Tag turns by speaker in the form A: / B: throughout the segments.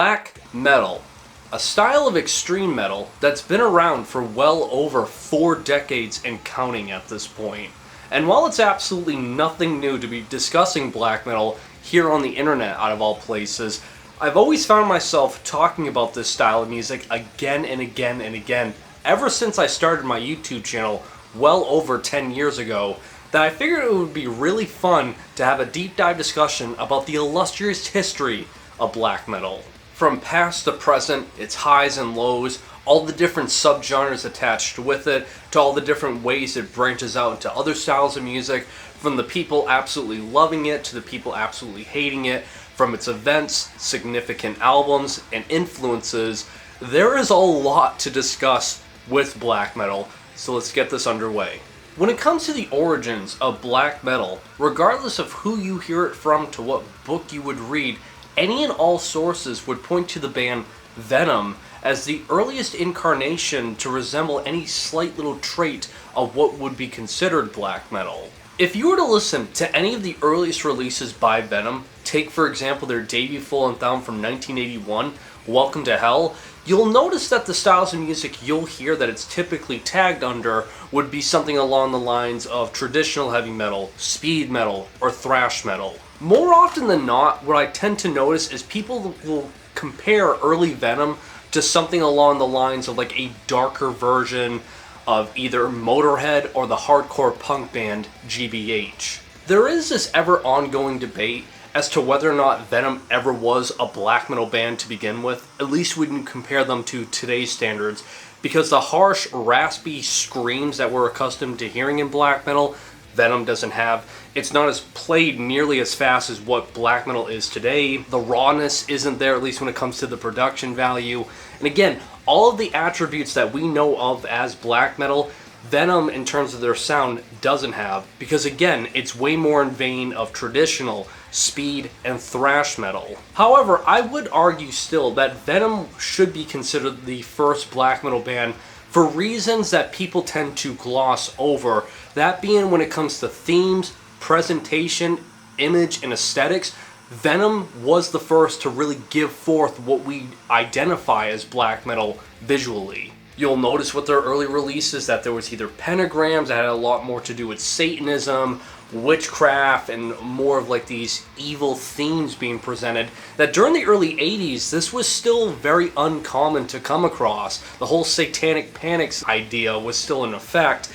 A: Black metal, a style of extreme metal that's been around for well over 4 decades and counting at this point. And while it's absolutely nothing new to be discussing black metal here on the internet out of all places, I've always found myself talking about this style of music again and again and again ever since I started my YouTube channel well over 10 years ago, that I figured it would be really fun to have a deep dive discussion about the illustrious history of black metal. From past to present, its highs and lows, all the different subgenres attached with it, to all the different ways it branches out into other styles of music, from the people absolutely loving it to the people absolutely hating it, from its events, significant albums, and influences. There is a lot to discuss with black metal, so let's get this underway. When it comes to the origins of black metal, regardless of who you hear it from to what book you would read, any and all sources would point to the band Venom as the earliest incarnation to resemble any slight little trait of what would be considered black metal. If you were to listen to any of the earliest releases by Venom, take for example their debut full length album from 1981, Welcome to Hell, you'll notice that the styles of music you'll hear that it's typically tagged under would be something along the lines of traditional heavy metal, speed metal, or thrash metal. More often than not, what I tend to notice is people will compare early Venom to something along the lines of like a darker version of either Motorhead or the hardcore punk band GBH. There is this ever ongoing debate as to whether or not Venom ever was a black metal band to begin with, at least when you compare them to today's standards, because the harsh, raspy screams that we're accustomed to hearing in black metal, Venom doesn't have. It's not as played nearly as fast as what black metal is today. The rawness isn't there, at least when it comes to the production value. And again, all of the attributes that we know of as black metal, Venom in terms of their sound doesn't have, because again, it's way more in vein of traditional speed and thrash metal. However, I would argue still that Venom should be considered the first black metal band for reasons that people tend to gloss over. That being when it comes to themes, presentation, image, and aesthetics, Venom was the first to really give forth what we identify as black metal visually. You'll notice with their early releases that there was either pentagrams that had a lot more to do with Satanism, witchcraft, and more of like these evil themes being presented, that during the early 80s this was still very uncommon to come across. The whole satanic panics idea was still in effect.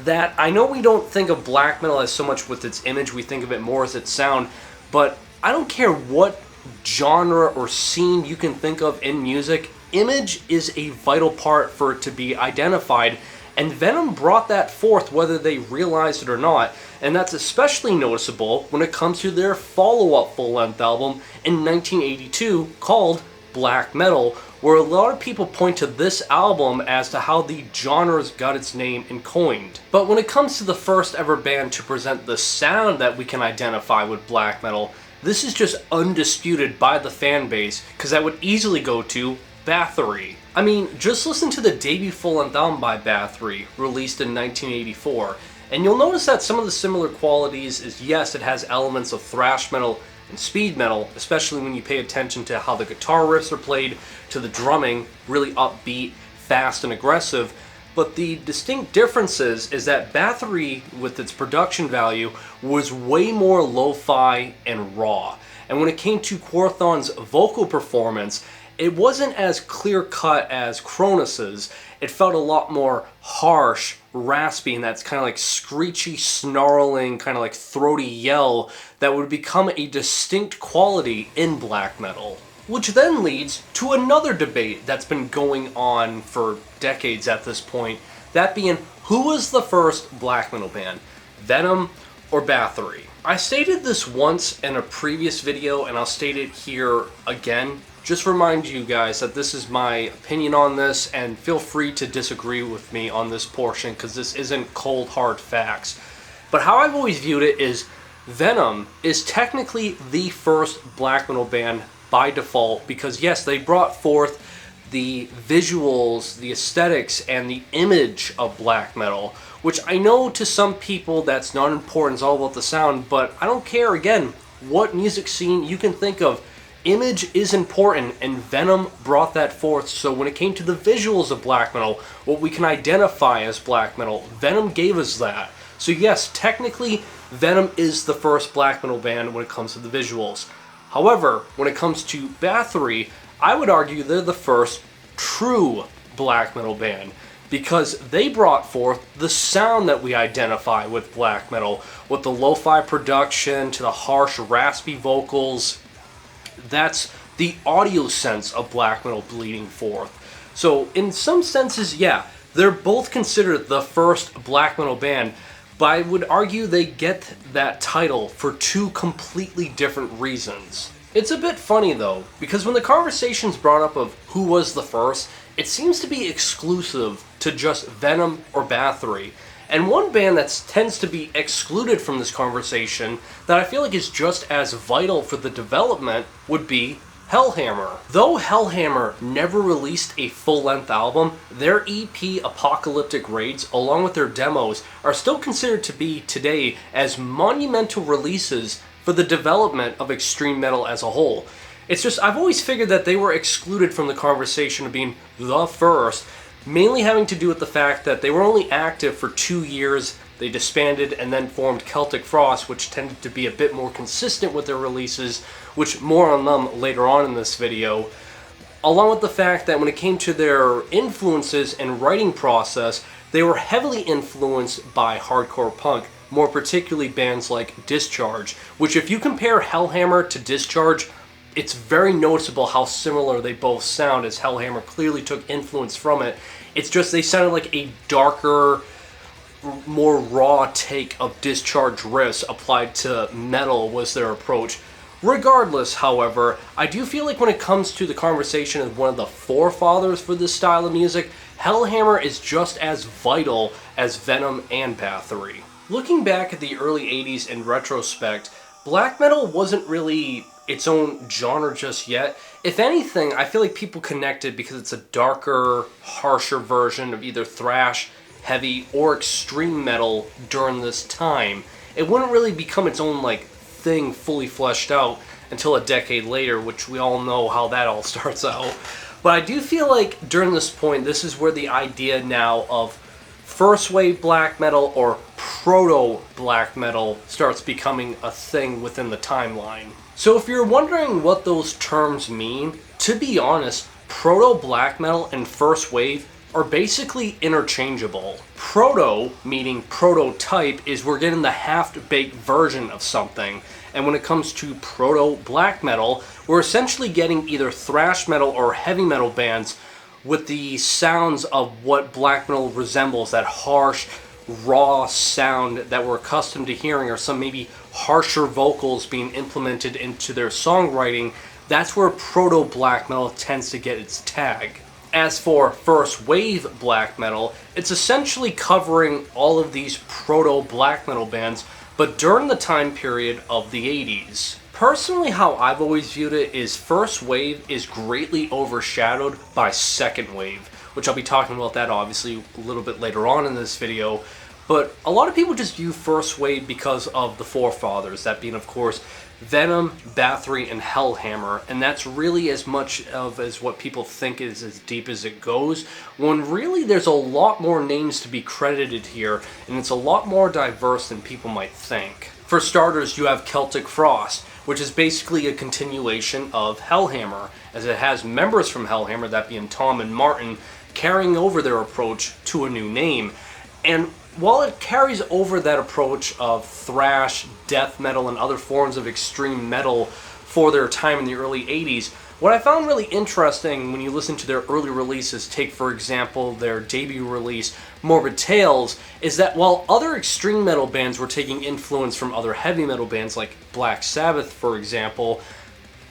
A: That I know we don't think of black metal as so much with its image, we think of it more as its sound, but I don't care what genre or scene you can think of in music, image is a vital part for it to be identified, and Venom brought that forth whether they realized it or not, and that's especially noticeable when it comes to their follow-up full-length album in 1982 called Black Metal, where a lot of people point to this album as to how the genre's got its name and coined. But when it comes to the first ever band to present the sound that we can identify with black metal, this is just undisputed by the fan base, because that would easily go to Bathory. I mean, just listen to the debut full-length album by Bathory, released in 1984, and you'll notice that some of the similar qualities is, yes, it has elements of thrash metal and speed metal, especially when you pay attention to how the guitar riffs are played, to the drumming, really upbeat, fast, and aggressive. But the distinct differences is that Bathory, with its production value, was way more lo-fi and raw. And when it came to Quorthon's vocal performance, it wasn't as clear-cut as Kronos's. It felt a lot more harsh, raspy, and that's kind of like screechy, snarling, kind of like throaty yell that would become a distinct quality in black metal. Which then leads to another debate that's been going on for decades at this point, that being, who was the first black metal band, Venom or Bathory? I stated this once in a previous video, and I'll state it here again. Just remind you guys that this is my opinion on this, and feel free to disagree with me on this portion because this isn't cold hard facts. But how I've always viewed it is Venom is technically the first black metal band by default, because yes, they brought forth the visuals, the aesthetics, and the image of black metal, which I know to some people that's not important, it's all about the sound, but I don't care, again, what music scene you can think of. image is important, and Venom brought that forth. So when it came to the visuals of black metal, what we can identify as black metal, Venom gave us that. So yes, technically, Venom is the first black metal band when it comes to the visuals. However, when it comes to Bathory, I would argue they're the first true black metal band, because they brought forth the sound that we identify with black metal, with the lo-fi production to the harsh, raspy vocals. That's the audio sense of black metal bleeding forth. So in some senses, yeah, they're both considered the first black metal band, but I would argue they get that title for two completely different reasons. It's a bit funny though, because when the conversation's brought up of who was the first, it seems to be exclusive to just Venom or Bathory. And one band that tends to be excluded from this conversation that I feel like is just as vital for the development would be Hellhammer. Though Hellhammer never released a full-length album, their EP Apocalyptic Raids, along with their demos, are still considered to be today as monumental releases for the development of extreme metal as a whole. It's just, I've always figured that they were excluded from the conversation of being the first, mainly having to do with the fact that they were only active for 2 years, they disbanded and then formed Celtic Frost, which tended to be a bit more consistent with their releases, which more on them later on in this video. Along with the fact that when it came to their influences and writing process, they were heavily influenced by hardcore punk, more particularly bands like Discharge, which if you compare Hellhammer to Discharge, it's very noticeable how similar they both sound, as Hellhammer clearly took influence from it. It's just they sounded like a darker, more raw take of Discharge riffs applied to metal was their approach. Regardless, however, I do feel like when it comes to the conversation of one of the forefathers for this style of music, Hellhammer is just as vital as Venom and Bathory. Looking back at the early 80s in retrospect, black metal wasn't really its own genre just yet. If anything, I feel like people connected because it's a darker, harsher version of either thrash, heavy, or extreme metal during this time. It wouldn't really become its own thing fully fleshed out until a decade later, which we all know how that all starts out. But I do feel like during this point, this is where the idea now of first wave black metal or proto black metal starts becoming a thing within the timeline. So if you're wondering what those terms mean, to be honest, proto black metal and first wave are basically interchangeable. Proto, meaning prototype, is we're getting the half-baked version of something. And when it comes to proto black metal, we're essentially getting either thrash metal or heavy metal bands with the sounds of what black metal resembles, that harsh, raw sound that we're accustomed to hearing, or some maybe harsher vocals being implemented into their songwriting. That's where proto black metal tends to get its tag. As for first wave black metal, it's essentially covering all of these proto black metal bands, but during the time period of the 80s. Personally, how I've always viewed it is first wave is greatly overshadowed by second wave, which I'll be talking about that obviously a little bit later on in this video. But a lot of people just view first wave because of the forefathers, that being of course Venom, Bathory, and Hellhammer, and that's really as much of as what people think is as deep as it goes, when really there's a lot more names to be credited here, and it's a lot more diverse than people might think. For starters, you have Celtic Frost, which is basically a continuation of Hellhammer, as it has members from Hellhammer, that being Tom and Martin, carrying over their approach to a new name. And while it carries over that approach of thrash, death metal, and other forms of extreme metal for their time in the early 80s, what I found really interesting when you listen to their early releases, take for example their debut release, Morbid Tales, is that while other extreme metal bands were taking influence from other heavy metal bands like Black Sabbath for example,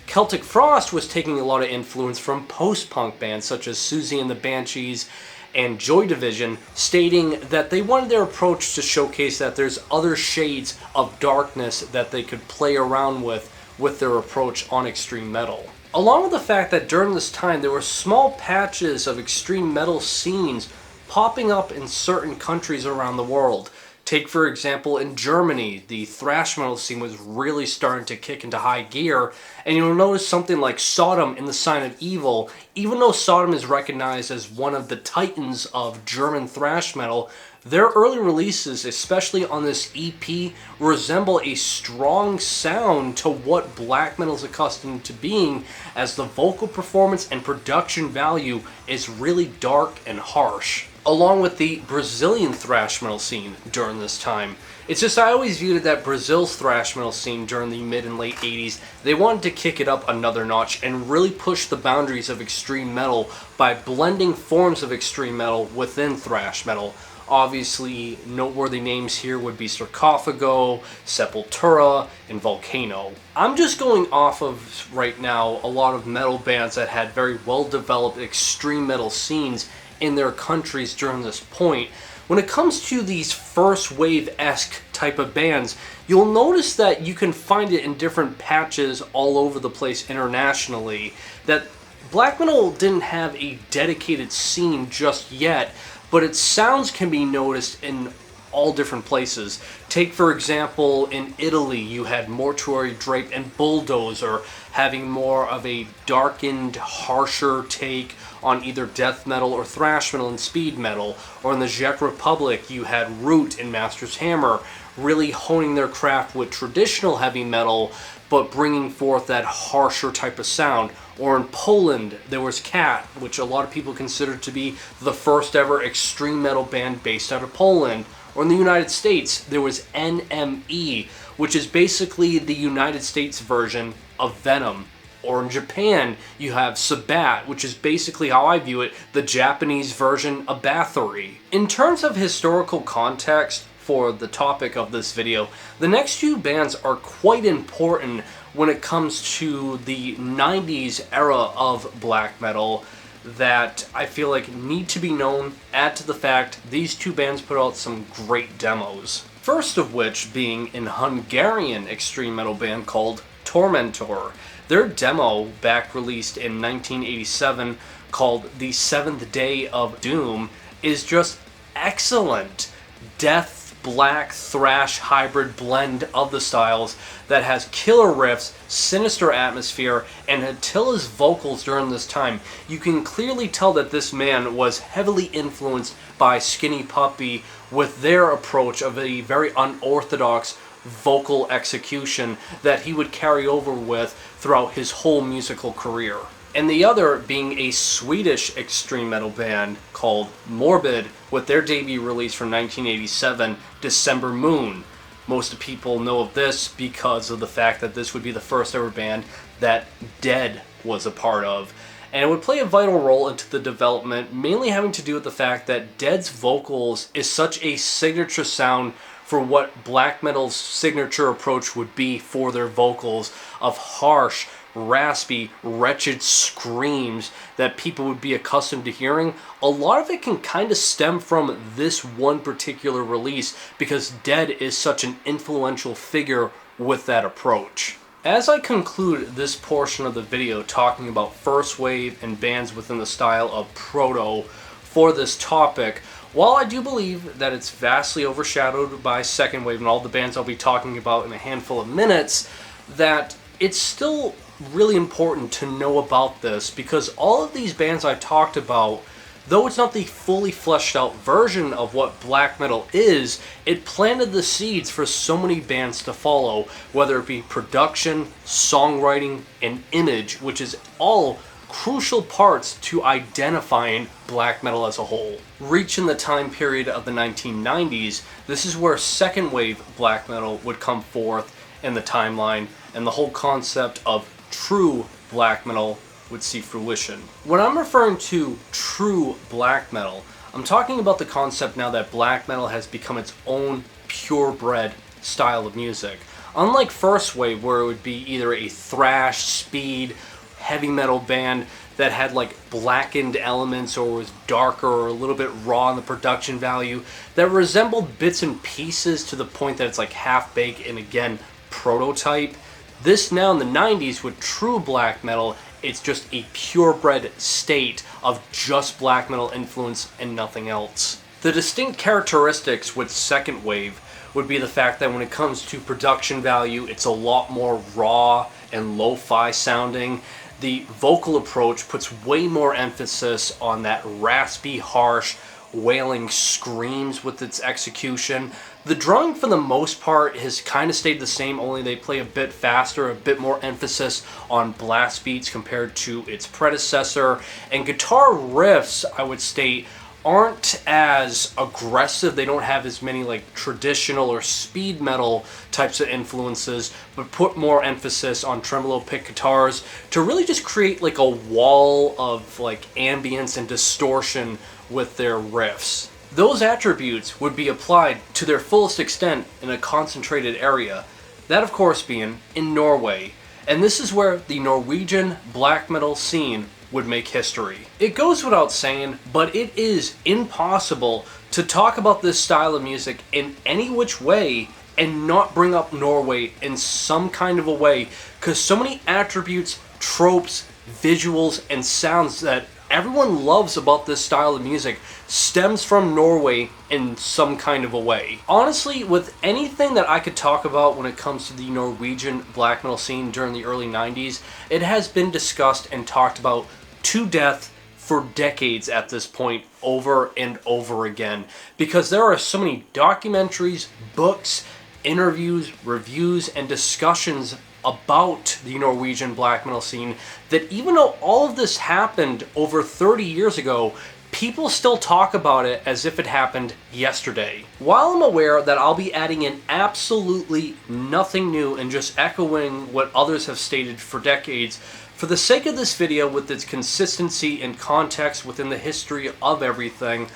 A: Celtic Frost was taking a lot of influence from post-punk bands such as Susie and the Banshees and Joy Division, stating that they wanted their approach to showcase that there's other shades of darkness that they could play around with their approach on extreme metal. Along with the fact that during this time there were small patches of extreme metal scenes popping up in certain countries around the world. Take, for example, in Germany, the thrash metal scene was really starting to kick into high gear, and you'll notice something like Sodom in The Sign of Evil. Even though Sodom is recognized as one of the titans of German thrash metal, their early releases, especially on this EP, resemble a strong sound to what black metal is accustomed to being, as the vocal performance and production value is really dark and harsh. Along with the Brazilian thrash metal scene during this time. It's just, I always viewed it that Brazil's thrash metal scene during the mid and late 80s, they wanted to kick it up another notch and really push the boundaries of extreme metal by blending forms of extreme metal within thrash metal. Obviously, noteworthy names here would be Sarcophago, Sepultura, and Volcano. I'm just going off of, right now, a lot of metal bands that had very well-developed extreme metal scenes in their countries during this point. When it comes to these first wave-esque type of bands, you'll notice that you can find it in different patches all over the place internationally, that black metal didn't have a dedicated scene just yet, but its sounds can be noticed in all different places. Take, for example, in Italy, you had Mortuary Drape and Bulldozer having more of a darkened, harsher take on either death metal or thrash metal and speed metal. Or in the Czech Republic, you had Root and Master's Hammer really honing their craft with traditional heavy metal, but bringing forth that harsher type of sound. Or in Poland, there was Cat, which a lot of people consider to be the first ever extreme metal band based out of Poland. Or in the United States, there was NME, which is basically the United States version of Venom. Or in Japan, you have Sabat, which is basically how I view it, the Japanese version of Bathory. In terms of historical context for the topic of this video, the next few bands are quite important when it comes to the 90s era of black metal that I feel like need to be known. Add to the fact, these two bands put out some great demos. First of which being an Hungarian extreme metal band called Tormentor. Their demo, back released in 1987, called The Seventh Day of Doom, is just excellent. Death, black, thrash hybrid blend of the styles that has killer riffs, sinister atmosphere, and Attila's vocals during this time. You can clearly tell that this man was heavily influenced by Skinny Puppy with their approach of a very unorthodox vocal execution that he would carry over with throughout his whole musical career. And the other being a Swedish extreme metal band called Morbid, with their debut release from 1987, December Moon. Most people know of this because of the fact that this would be the first ever band that Dead was a part of. And it would play a vital role into the development, mainly having to do with the fact that Dead's vocals is such a signature sound for what black metal's signature approach would be for their vocals, of harsh, raspy, wretched screams that people would be accustomed to hearing. A lot of it can kind of stem from this one particular release because Dead is such an influential figure with that approach. As I conclude this portion of the video talking about first wave and bands within the style of Proto for this topic, while I do believe that it's vastly overshadowed by second wave and all the bands I'll be talking about in a handful of minutes, that it's still really important to know about this because all of these bands I talked about, though it's not the fully fleshed out version of what black metal is, it planted the seeds for so many bands to follow, whether it be production, songwriting, and image, which is all crucial parts to identifying black metal as a whole. Reaching the time period of the 1990s, this is where second wave black metal would come forth in the timeline, and the whole concept of true black metal would see fruition. When I'm referring to true black metal, I'm talking about the concept now that black metal has become its own purebred style of music. Unlike first wave, where it would be either a thrash, speed, heavy metal band that had like blackened elements or was darker or a little bit raw in the production value, that resembled bits and pieces to the point that it's like half-baked and again prototype. This now in the 90s with true black metal, it's just a purebred state of just black metal influence and nothing else. The distinct characteristics with second wave would be the fact that when it comes to production value, it's a lot more raw and lo-fi sounding. The vocal approach puts way more emphasis on that raspy, harsh, wailing screams with its execution. The drumming for the most part has kind of stayed the same, only they play a bit faster, a bit more emphasis on blast beats compared to its predecessor. And guitar riffs, I would state, aren't as aggressive. They don't have as many like traditional or speed metal types of influences, but put more emphasis on tremolo pick guitars to really just create like a wall of like ambience and distortion with their riffs. Those attributes would be applied to their fullest extent in a concentrated area, that of course being in Norway. And this is where the Norwegian black metal scene would make history. It goes without saying, but it is impossible to talk about this style of music in any which way and not bring up Norway in some kind of a way, because so many attributes, tropes, visuals, and sounds that everyone loves about this style of music stems from Norway in some kind of a way. Honestly, with anything that I could talk about when it comes to the Norwegian black metal scene during the early 90s, it has been discussed and talked about to death for decades at this point, over and over again, because there are so many documentaries, books, interviews, reviews, and discussions about the Norwegian black metal scene that even though all of this happened over 30 years ago, people still talk about it as if it happened yesterday. While I'm aware that I'll be adding in absolutely nothing new and just echoing what others have stated for decades, for the sake of this video, with its consistency and context within the history of everything,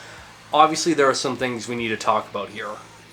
A: obviously there are some things we need to talk about here.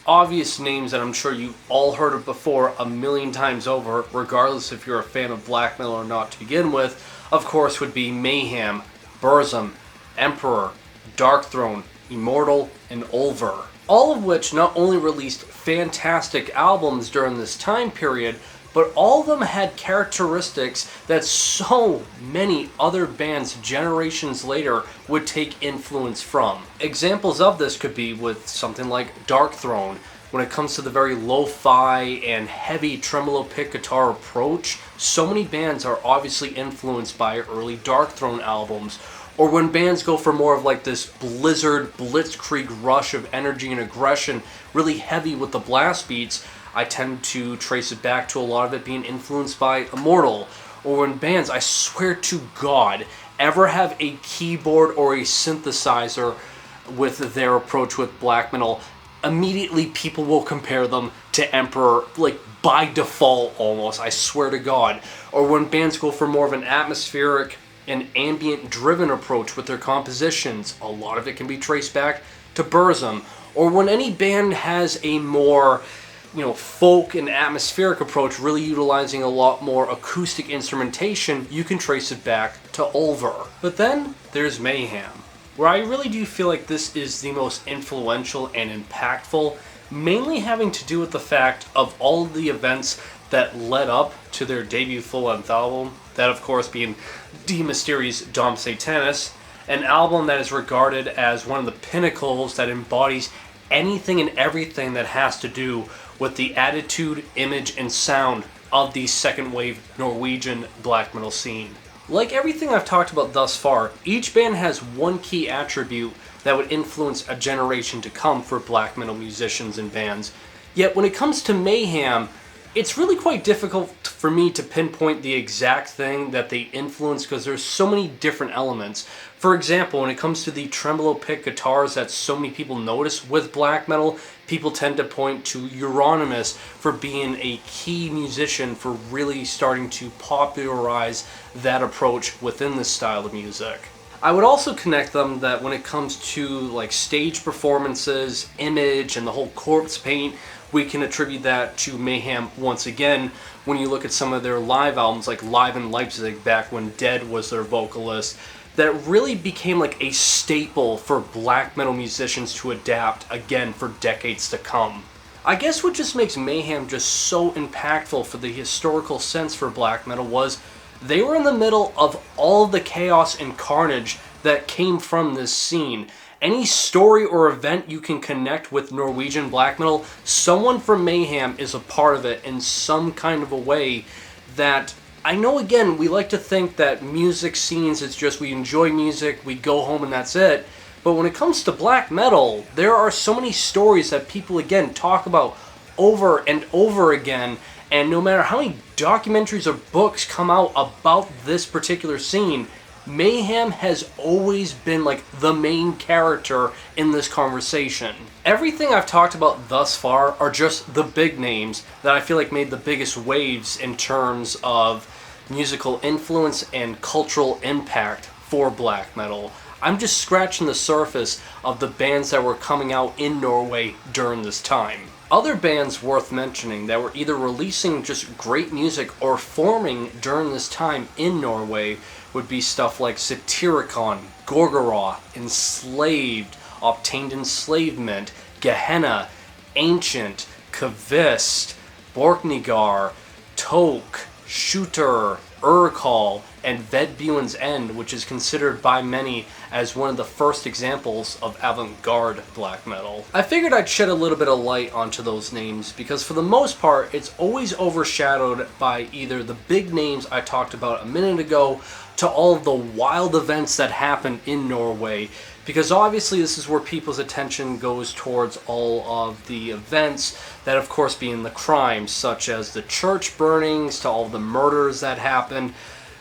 A: Obvious names that I'm sure you've all heard of before a million times over, regardless if you're a fan of black metal or not to begin with, of course would be Mayhem, Burzum, Emperor, Darkthrone, Immortal, and Ulver. All of which not only released fantastic albums during this time period, but all of them had characteristics that so many other bands generations later would take influence from. Examples of this could be with something like Darkthrone. When it comes to the very lo-fi and heavy tremolo pick guitar approach, so many bands are obviously influenced by early Darkthrone albums. Or when bands go for more of like this blizzard, blitzkrieg rush of energy and aggression, really heavy with the blast beats, I tend to trace it back to a lot of it being influenced by Immortal. Or when bands, I swear to God, ever have a keyboard or a synthesizer with their approach with black metal, immediately people will compare them to Emperor, like by default almost, I swear to God. Or when bands go for more of an atmospheric and ambient driven approach with their compositions, a lot of it can be traced back to Burzum. Or when any band has a more folk and atmospheric approach, really utilizing a lot more acoustic instrumentation, you can trace it back to Ulver. But then there's Mayhem, where I really do feel like this is the most influential and impactful, mainly having to do with the fact of all of the events that led up to their debut full-length album, that of course being D Mysteries Dom Satanis, an album that is regarded as one of the pinnacles that embodies anything and everything that has to do with the attitude, image, and sound of the second wave Norwegian black metal scene. Like everything I've talked about thus far, each band has one key attribute that would influence a generation to come for black metal musicians and bands. Yet when it comes to Mayhem, it's really quite difficult for me to pinpoint the exact thing that they influence because there's so many different elements. For example, when it comes to the tremolo pick guitars that so many people notice with black metal, people tend to point to Euronymous for being a key musician for really starting to popularize that approach within this style of music. I would also connect them that when it comes to like stage performances, image, and the whole corpse paint, we can attribute that to Mayhem once again when you look at some of their live albums like Live in Leipzig back when Dead was their vocalist, that really became like a staple for black metal musicians to adapt again for decades to come. I guess what just makes Mayhem just so impactful for the historical sense for black metal was they were in the middle of all of the chaos and carnage that came from this scene. any story or event you can connect with Norwegian black metal, someone from Mayhem is a part of it in some kind of a way that I know, again, we like to think that music scenes, it's just we enjoy music, we go home and that's it. But when it comes to black metal, there are so many stories that people, again, talk about over and over again. And no matter how many documentaries or books come out about this particular scene, Mayhem has always been like the main character in this conversation. Everything I've talked about thus far are just the big names that I feel like made the biggest waves in terms of musical influence and cultural impact for black metal. I'm just scratching the surface of the bands that were coming out in Norway during this time. Other bands worth mentioning that were either releasing just great music or forming during this time in Norway would be stuff like Satyricon, Gorgoroth, Enslaved, Obtained Enslavement, Gehenna, Ancient, Kavist, Borknigar, Toke, Shooter, Urkal, and Vedbuen's End, which is considered by many as one of the first examples of avant-garde black metal. I figured I'd shed a little bit of light onto those names because for the most part it's always overshadowed by either the big names I talked about a minute ago to all of the wild events that happen in Norway, because obviously this is where people's attention goes towards all of the events that of course being the crimes, such as the church burnings to all the murders that happened.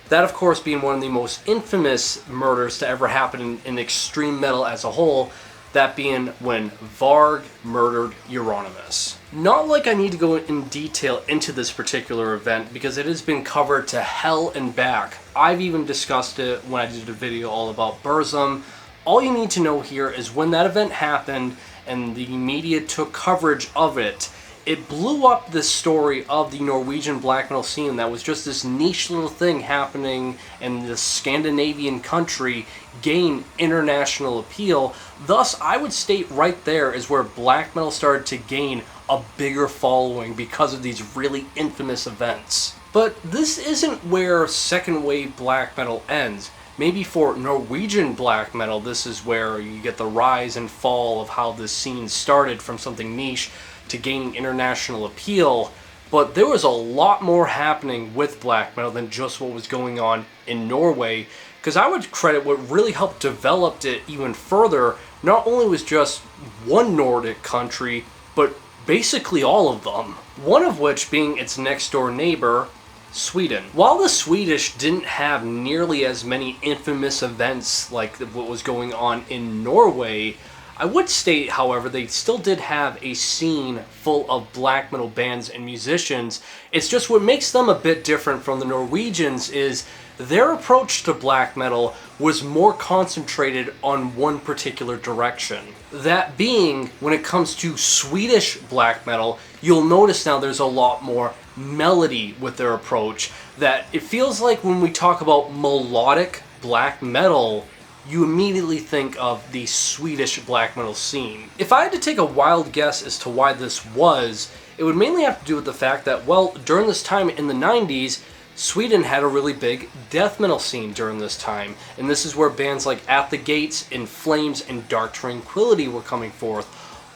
A: That of course being one of the most infamous murders to ever happen in extreme metal as a whole, that being when Varg murdered Euronymous. Not like I need to go in detail into this particular event because it has been covered to hell and back. I've even discussed it when I did a video all about Burzum. All you need to know here is when that event happened and the media took coverage of it, it blew up this story of the Norwegian black metal scene that was just this niche little thing happening in this Scandinavian country gain international appeal. Thus, I would state right there is where black metal started to gain a bigger following because of these really infamous events. But this isn't where second wave black metal ends. Maybe for Norwegian black metal, this is where you get the rise and fall of how this scene started from something niche to gaining international appeal, but there was a lot more happening with black metal than just what was going on in Norway, because I would credit what really helped develop it even further, not only was just one Nordic country, but basically all of them. One of which being its next door neighbor, Sweden. While the Swedish didn't have nearly as many infamous events like what was going on in Norway, I would state, however, they still did have a scene full of black metal bands and musicians. It's just what makes them a bit different from the Norwegians is their approach to black metal was more concentrated on one particular direction. That being, when it comes to Swedish black metal, you'll notice now there's a lot more melody with their approach. That it feels like when we talk about melodic black metal, you immediately think of the Swedish black metal scene. If I had to take a wild guess as to why this was, it would mainly have to do with the fact that, well, during this time in the 90s, Sweden had a really big death metal scene during this time, and this is where bands like At the Gates, In Flames, and Dark Tranquillity were coming forth,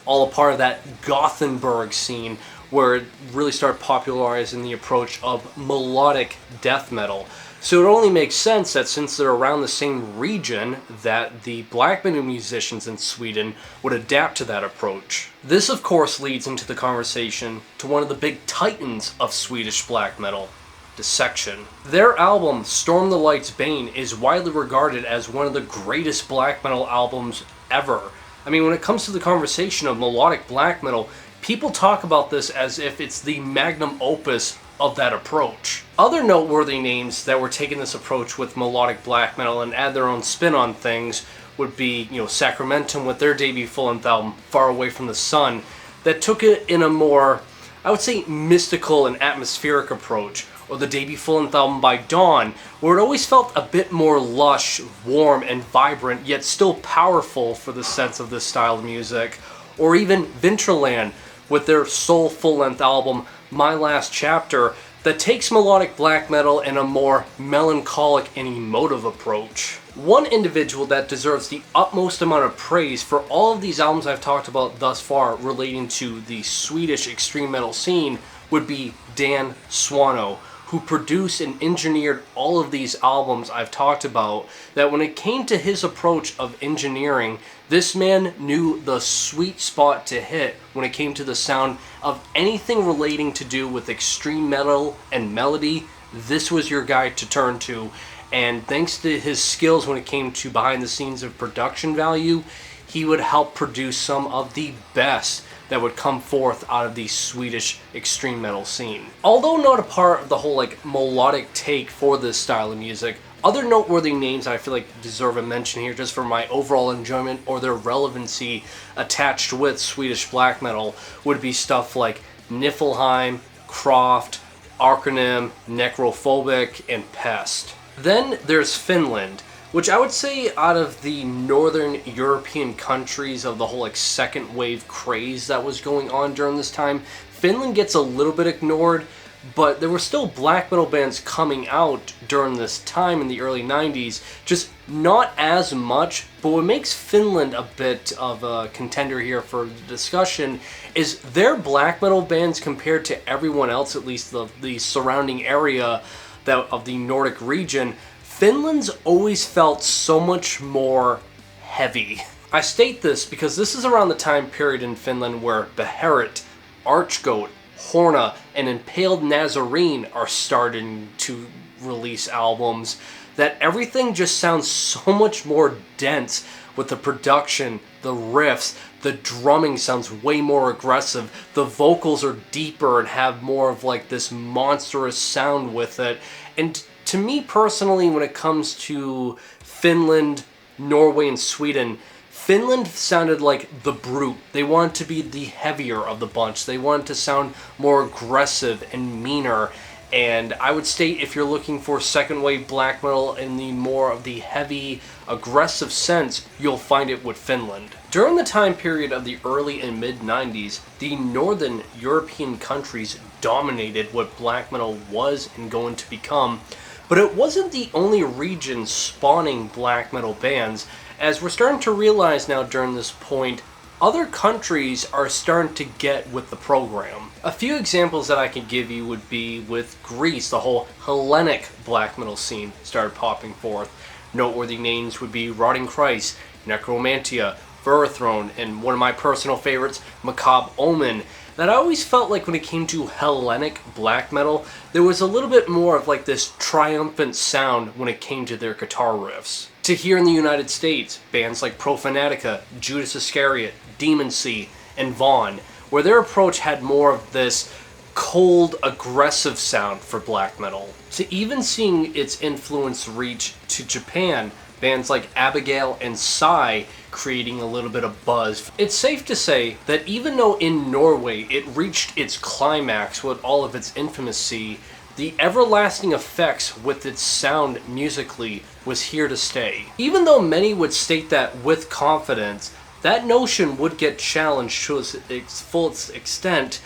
A: all a part of that Gothenburg scene where it really started popularizing the approach of melodic death metal. So it only makes sense that since they're around the same region, that the black metal musicians in Sweden would adapt to that approach. This of course leads into the conversation to one of the big titans of Swedish black metal, Dissection. Their album, Storm the Light's Bane, is widely regarded as one of the greatest black metal albums ever. I mean, when it comes to the conversation of melodic black metal, people talk about this as if it's the magnum opus of that approach. Other noteworthy names that were taking this approach with melodic black metal and add their own spin on things would be, Sacramentum with their debut full-length album, Far Away from the Sun, that took it in a more, I would say, mystical and atmospheric approach, or the debut full-length album by Dawn, where it always felt a bit more lush, warm, and vibrant, yet still powerful for the sense of this style of music, or even Vinterland with their sole full-length album, My Last Chapter, that takes melodic black metal in a more melancholic and emotive approach. One individual that deserves the utmost amount of praise for all of these albums I've talked about thus far relating to the Swedish extreme metal scene would be Dan Swano, who produced and engineered all of these albums I've talked about. That when it came to his approach of engineering, this man knew the sweet spot to hit when it came to the sound of anything relating to do with extreme metal and melody. This was your guy to turn to, and thanks to his skills when it came to behind the scenes of production value, he would help produce some of the best that would come forth out of the Swedish extreme metal scene. Although not a part of the whole melodic take for this style of music, other noteworthy names I feel like deserve a mention here just for my overall enjoyment or their relevancy attached with Swedish black metal would be stuff like Niflheim, Croft, Arcanum, Necrophobic, and Pest. Then there's Finland, which I would say out of the northern European countries of the whole second wave craze that was going on during this time, Finland gets a little bit ignored, but there were still black metal bands coming out during this time in the early 90s, just not as much. But what makes Finland a bit of a contender here for discussion is their black metal bands compared to everyone else, at least the surrounding area of the Nordic region. Finland's always felt so much more heavy. I state this because this is around the time period in Finland where Beherit, Archgoat, Horna, and Impaled Nazarene are starting to release albums, that everything just sounds so much more dense with the production, the riffs, the drumming sounds way more aggressive, the vocals are deeper and have more of this monstrous sound with it. And to me personally, when it comes to Finland, Norway, and Sweden, Finland sounded like the brute. They wanted to be the heavier of the bunch. They wanted to sound more aggressive and meaner. And I would state if you're looking for second wave black metal in the more of the heavy, aggressive sense, you'll find it with Finland. During the time period of the early and mid 90s, the northern European countries dominated what black metal was and going to become. But it wasn't the only region spawning black metal bands, as we're starting to realize now during this point, other countries are starting to get with the program. A few examples that I can give you would be with Greece, the whole Hellenic black metal scene started popping forth. Noteworthy names would be Rotting Christ, Necromantia, Verthrone, and one of my personal favorites, Macabre Omen. That I always felt like when it came to Hellenic black metal, there was a little bit more of this triumphant sound when it came to their guitar riffs. To here in the United States, bands like Profanatica, Judas Iscariot, Demon Sea, and Vaughn, where their approach had more of this cold, aggressive sound for black metal. To even seeing its influence reach to Japan, bands like Abigail and Psy creating a little bit of buzz. It's safe to say that even though in Norway it reached its climax with all of its infamousy, the everlasting effects with its sound musically was here to stay. Even though many would state that with confidence, that notion would get challenged to its full extent,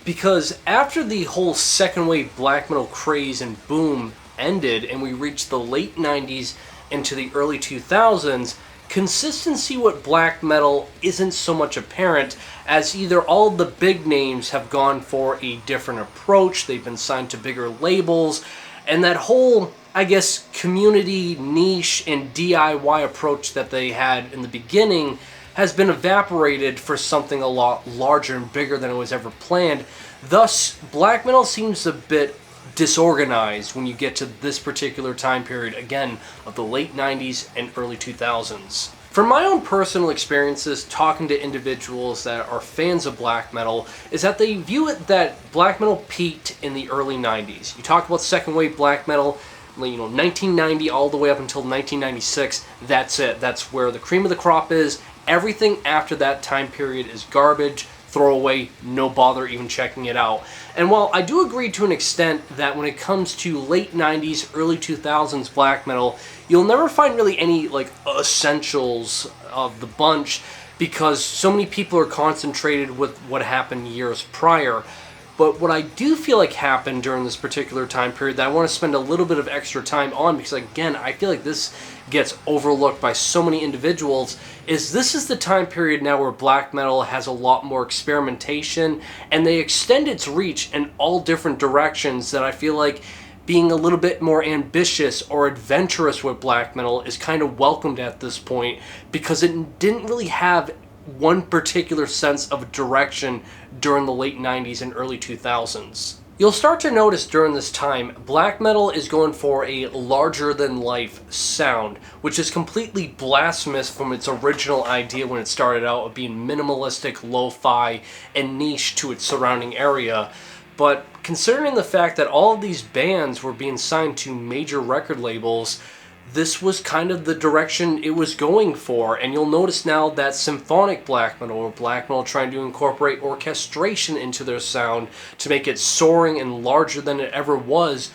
A: because after the whole second wave black metal craze and boom ended and we reached the late 90s into the early 2000s, consistency with black metal isn't so much apparent, as either all the big names have gone for a different approach, they've been signed to bigger labels, and that whole, I guess, community niche and DIY approach that they had in the beginning has been evaporated for something a lot larger and bigger than it was ever planned. Thus, black metal seems a bit disorganized when you get to this particular time period, again, of the late 90s and early 2000s. From my own personal experiences talking to individuals that are fans of black metal, is that they view it that black metal peaked in the early 90s. You talk about second wave black metal, 1990 all the way up until 1996, that's it. That's where the cream of the crop is. Everything after that time period is garbage, throwaway, no bother even checking it out. And while I do agree to an extent that when it comes to late 90s, early 2000s black metal, you'll never find really any essentials of the bunch, because so many people are concentrated with what happened years prior. But what I do feel like happened during this particular time period that I want to spend a little bit of extra time on, because again, I feel like this gets overlooked by so many individuals, is this is the time period now where black metal has a lot more experimentation, and they extend its reach in all different directions that I feel like being a little bit more ambitious or adventurous with black metal is kind of welcomed at this point, because it didn't really have one particular sense of direction during the late 90s and early 2000s. You'll start to notice during this time, black metal is going for a larger-than-life sound, which is completely blasphemous from its original idea when it started out of being minimalistic, lo-fi, and niche to its surrounding area. But considering the fact that all of these bands were being signed to major record labels, this was kind of the direction it was going for. And you'll notice now that symphonic black metal, or black metal trying to incorporate orchestration into their sound to make it soaring and larger than it ever was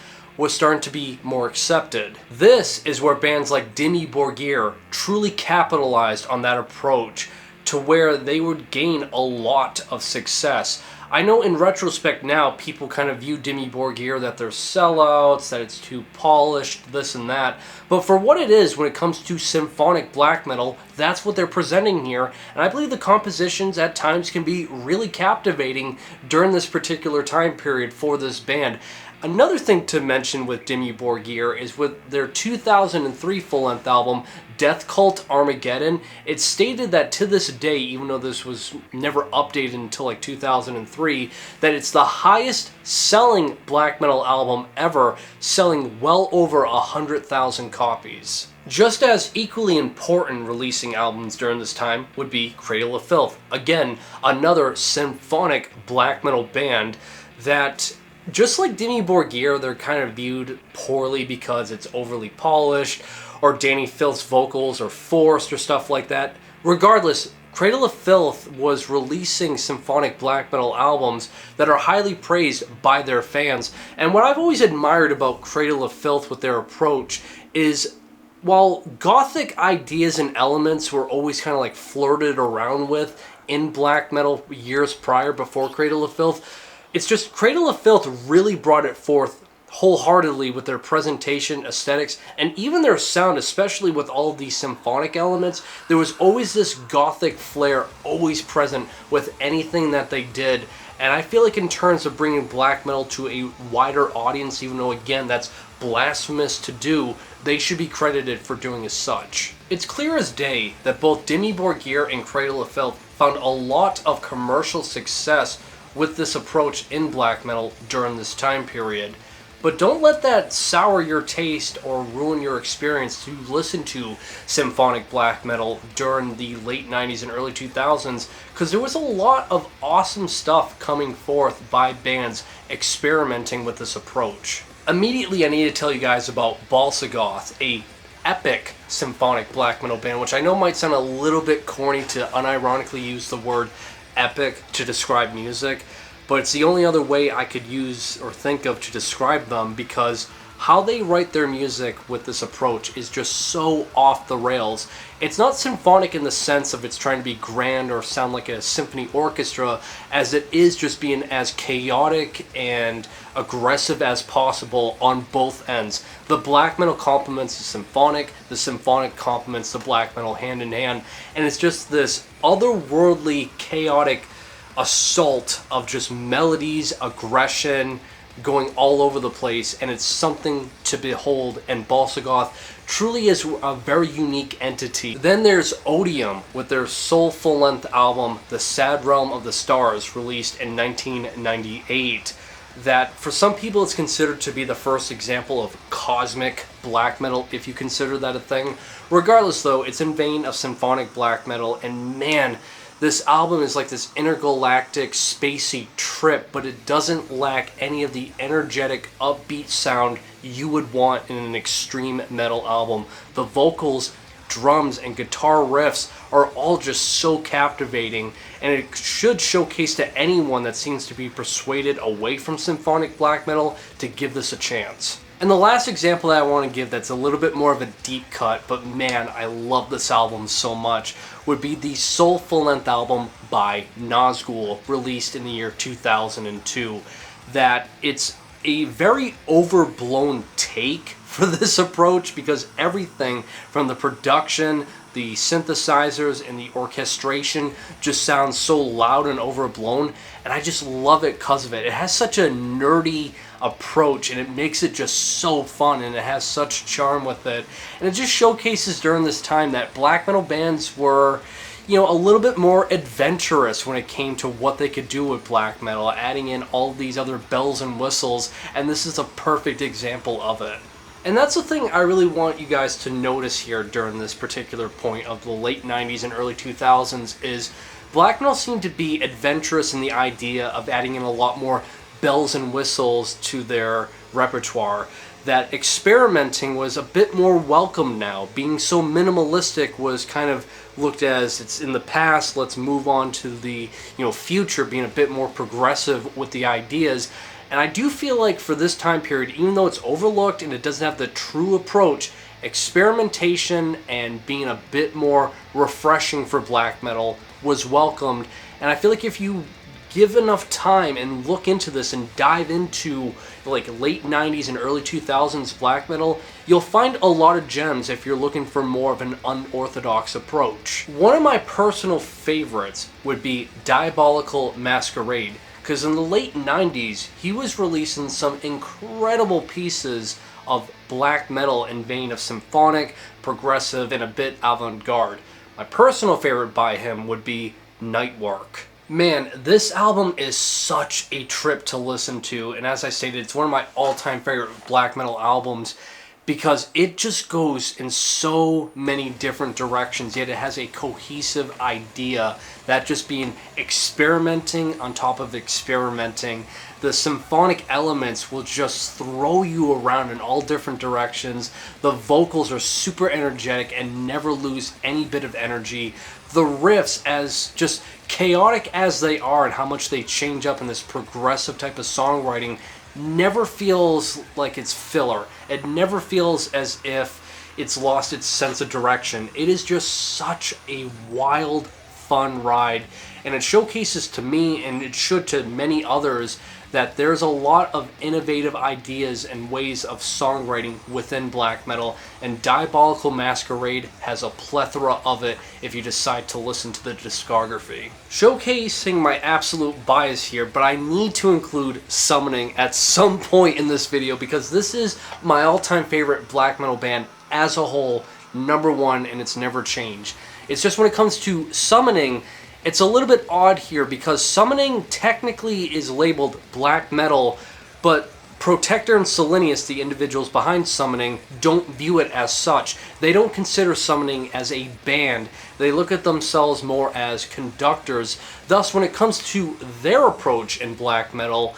A: starting to be more accepted. This is where bands like Dimmu Borgir truly capitalized on that approach to where they would gain a lot of success. I know in retrospect now, people kind of view Dimmu Borgir that they're sellouts, that it's too polished, this and that. But for what it is when it comes to symphonic black metal, that's what they're presenting here. And I believe the compositions at times can be really captivating during this particular time period for this band. Another thing to mention with Dimmu Borgir is with their 2003 full-length album, Death Cult Armageddon, it's stated that to this day, even though this was never updated until like 2003, that it's the highest selling black metal album ever, selling well over 100,000 copies. Just as equally important releasing albums during this time would be Cradle of Filth. Again, another symphonic black metal band that, just like Dimmu Borgir, they're kind of viewed poorly because it's overly polished, or Danny Filth's vocals are forced, or stuff like that. Regardless, Cradle of Filth was releasing symphonic black metal albums that are highly praised by their fans. And what I've always admired about Cradle of Filth with their approach is, while gothic ideas and elements were always kind of like flirted around with in black metal years prior before Cradle of Filth, it's just Cradle of Filth really brought it forth wholeheartedly with their presentation, aesthetics, and even their sound, especially with all of these symphonic elements. There was always this gothic flair always present with anything that they did. And I feel like in terms of bringing black metal to a wider audience, even though again that's blasphemous to do, they should be credited for doing as such. It's clear as day that both Dimmu Borgir and Cradle of Filth found a lot of commercial success with this approach in black metal during this time period. But don't let that sour your taste or ruin your experience to listen to symphonic black metal during the late 90s and early 2000s, because there was a lot of awesome stuff coming forth by bands experimenting with this approach. Immediately I need to tell you guys about Balsagoth, a epic symphonic black metal band, which I know might sound a little bit corny to unironically use the word epic to describe music, but it's the only other way I could use or think of to describe them, because how they write their music with this approach is just so off the rails. It's not symphonic in the sense of it's trying to be grand or sound like a symphony orchestra, as it is just being as chaotic and aggressive as possible on both ends. The black metal complements the symphonic complements the black metal hand in hand, and it's just this otherworldly, chaotic assault of just melodies, aggression, going all over the place, and it's something to behold, and Balsagoth truly is a very unique entity. Then there's Odium with their sole full-length album, The Sad Realm of the Stars, released in 1998, that for some people it's considered to be the first example of cosmic black metal, if you consider that a thing. Regardless though, it's in vein of symphonic black metal, and man, this album is like this intergalactic, spacey trip, but it doesn't lack any of the energetic, upbeat sound you would want in an extreme metal album. The vocals, drums, and guitar riffs are all just so captivating, and it should showcase to anyone that seems to be persuaded away from symphonic black metal to give this a chance. And the last example that I want to give that's a little bit more of a deep cut, but man, I love this album so much, would be the sole full-length album by Nazgul, released in the year 2002. That it's a very overblown take for this approach, because everything from the production, the synthesizers, and the orchestration just sounds so loud and overblown, and I just love it because of it. It has such a nerdy approach, and it makes it just so fun, and it has such charm with it. And it just showcases during this time that black metal bands were, you know, a little bit more adventurous when it came to what they could do with black metal, adding in all these other bells and whistles, and this is a perfect example of it. And that's the thing I really want you guys to notice here during this particular point of the late 90s and early 2000s is black metal seemed to be adventurous in the idea of adding in a lot more bells and whistles to their repertoire. That experimenting was a bit more welcome now. Being so minimalistic was kind of looked as it's in the past, let's move on to the future, being a bit more progressive with the ideas. And I do feel like for this time period, even though it's overlooked and it doesn't have the true approach, experimentation and being a bit more refreshing for black metal was welcomed. And I feel like if you give enough time and look into this and dive into like late 90s and early 2000s black metal, you'll find a lot of gems if you're looking for more of an unorthodox approach. One of my personal favorites would be Diabolical Masquerade, because in the late 90s, he was releasing some incredible pieces of black metal in vein of symphonic, progressive, and a bit avant-garde. My personal favorite by him would be Nightwork. Man, this album is such a trip to listen to, and as I stated, it's one of my all-time favorite black metal albums, because it just goes in so many different directions, yet it has a cohesive idea, that just being experimenting on top of experimenting. The symphonic elements will just throw you around in all different directions. The vocals are super energetic and never lose any bit of energy. The riffs, as just chaotic as they are and how much they change up in this progressive type of songwriting, never feels like it's filler. It never feels as if it's lost its sense of direction. It is just such a wild, fun ride, and it showcases to me, and it should to many others, that there's a lot of innovative ideas and ways of songwriting within black metal, and Diabolical Masquerade has a plethora of it if you decide to listen to the discography. Showcasing my absolute bias here, but I need to include Summoning at some point in this video, because this is my all-time favorite black metal band as a whole, #1, and it's never changed. It's just when it comes to Summoning, it's a little bit odd here, because Summoning technically is labeled black metal, but Protector and Selenius, the individuals behind Summoning, don't view it as such. They don't consider Summoning as a band. They look at themselves more as conductors. Thus, when it comes to their approach in black metal,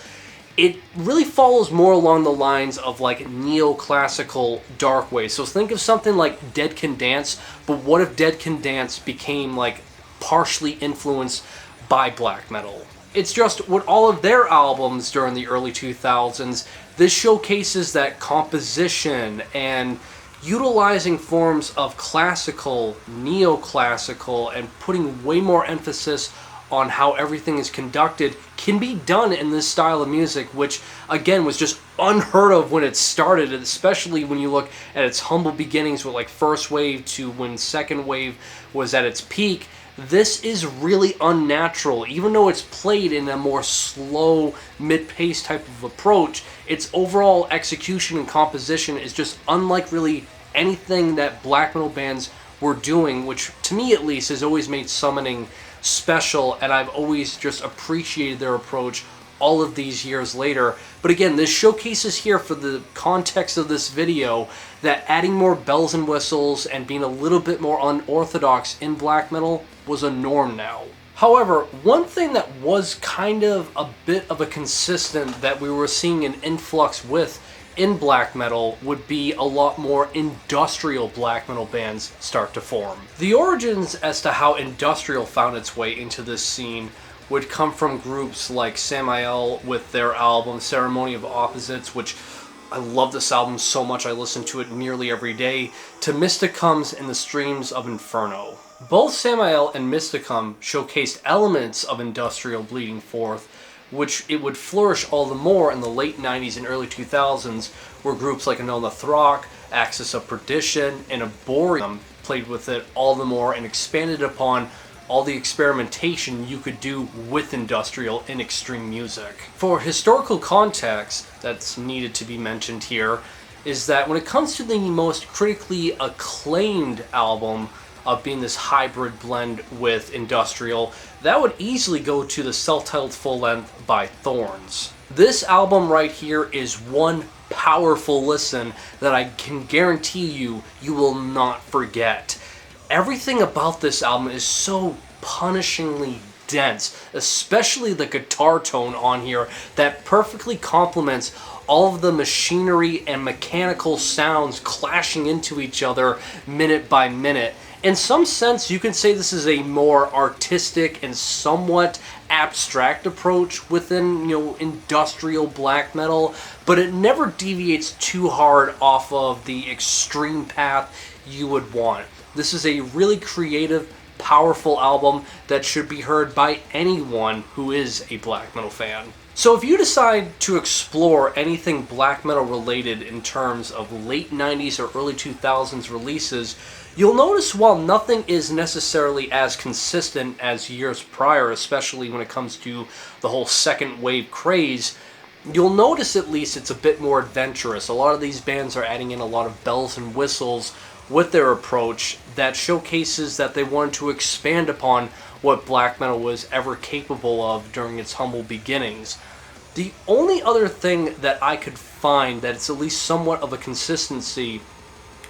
A: it really follows more along the lines of like neoclassical dark wave. So think of something like Dead Can Dance, but what if Dead Can Dance became like partially influenced by black metal? It's just with all of their albums during the early 2000s, this showcases that composition and utilizing forms of classical, neoclassical, and putting way more emphasis on how everything is conducted can be done in this style of music, which again was just unheard of when it started, especially when you look at its humble beginnings with like first wave to when second wave was at its peak. This is really unnatural. Even though it's played in a more slow, mid-paced type of approach, its overall execution and composition is just unlike really anything that black metal bands were doing, which to me at least has always made Summoning special, and I've always just appreciated their approach all of these years later. But again, this showcases here, for the context of this video, that adding more bells and whistles and being a little bit more unorthodox in black metal was a norm now. However, one thing that was kind of a bit of a consistent that we were seeing an influx with in black metal would be a lot more industrial black metal bands start to form. The origins as to how industrial found its way into this scene would come from groups like Samael with their album Ceremony of Opposites, which I love this album so much I listen to it nearly every day, to Mysticum's In the Streams of Inferno. Both Samael and Mysticum showcased elements of industrial bleeding forth, which it would flourish all the more in the late 90s and early 2000s, where groups like Anona Throck, Axis of Perdition, and Aborium played with it all the more and expanded upon all the experimentation you could do with industrial and extreme music. For historical context that's needed to be mentioned here is that when it comes to the most critically acclaimed album of being this hybrid blend with industrial, that would easily go to the self-titled full length by Thorns. This album right here is one powerful listen that I can guarantee you will not forget. Everything about this album is so punishingly dense, especially the guitar tone on here that perfectly complements all of the machinery and mechanical sounds clashing into each other minute by minute. In some sense, you can say this is a more artistic and somewhat abstract approach within, industrial black metal, but it never deviates too hard off of the extreme path you would want. This is a really creative, powerful album that should be heard by anyone who is a black metal fan. So if you decide to explore anything black metal related in terms of late 90s or early 2000s releases, you'll notice while nothing is necessarily as consistent as years prior, especially when it comes to the whole second wave craze, you'll notice at least it's a bit more adventurous. A lot of these bands are adding in a lot of bells and whistles with their approach that showcases that they wanted to expand upon what black metal was ever capable of during its humble beginnings. The only other thing that I could find that's at least somewhat of a consistency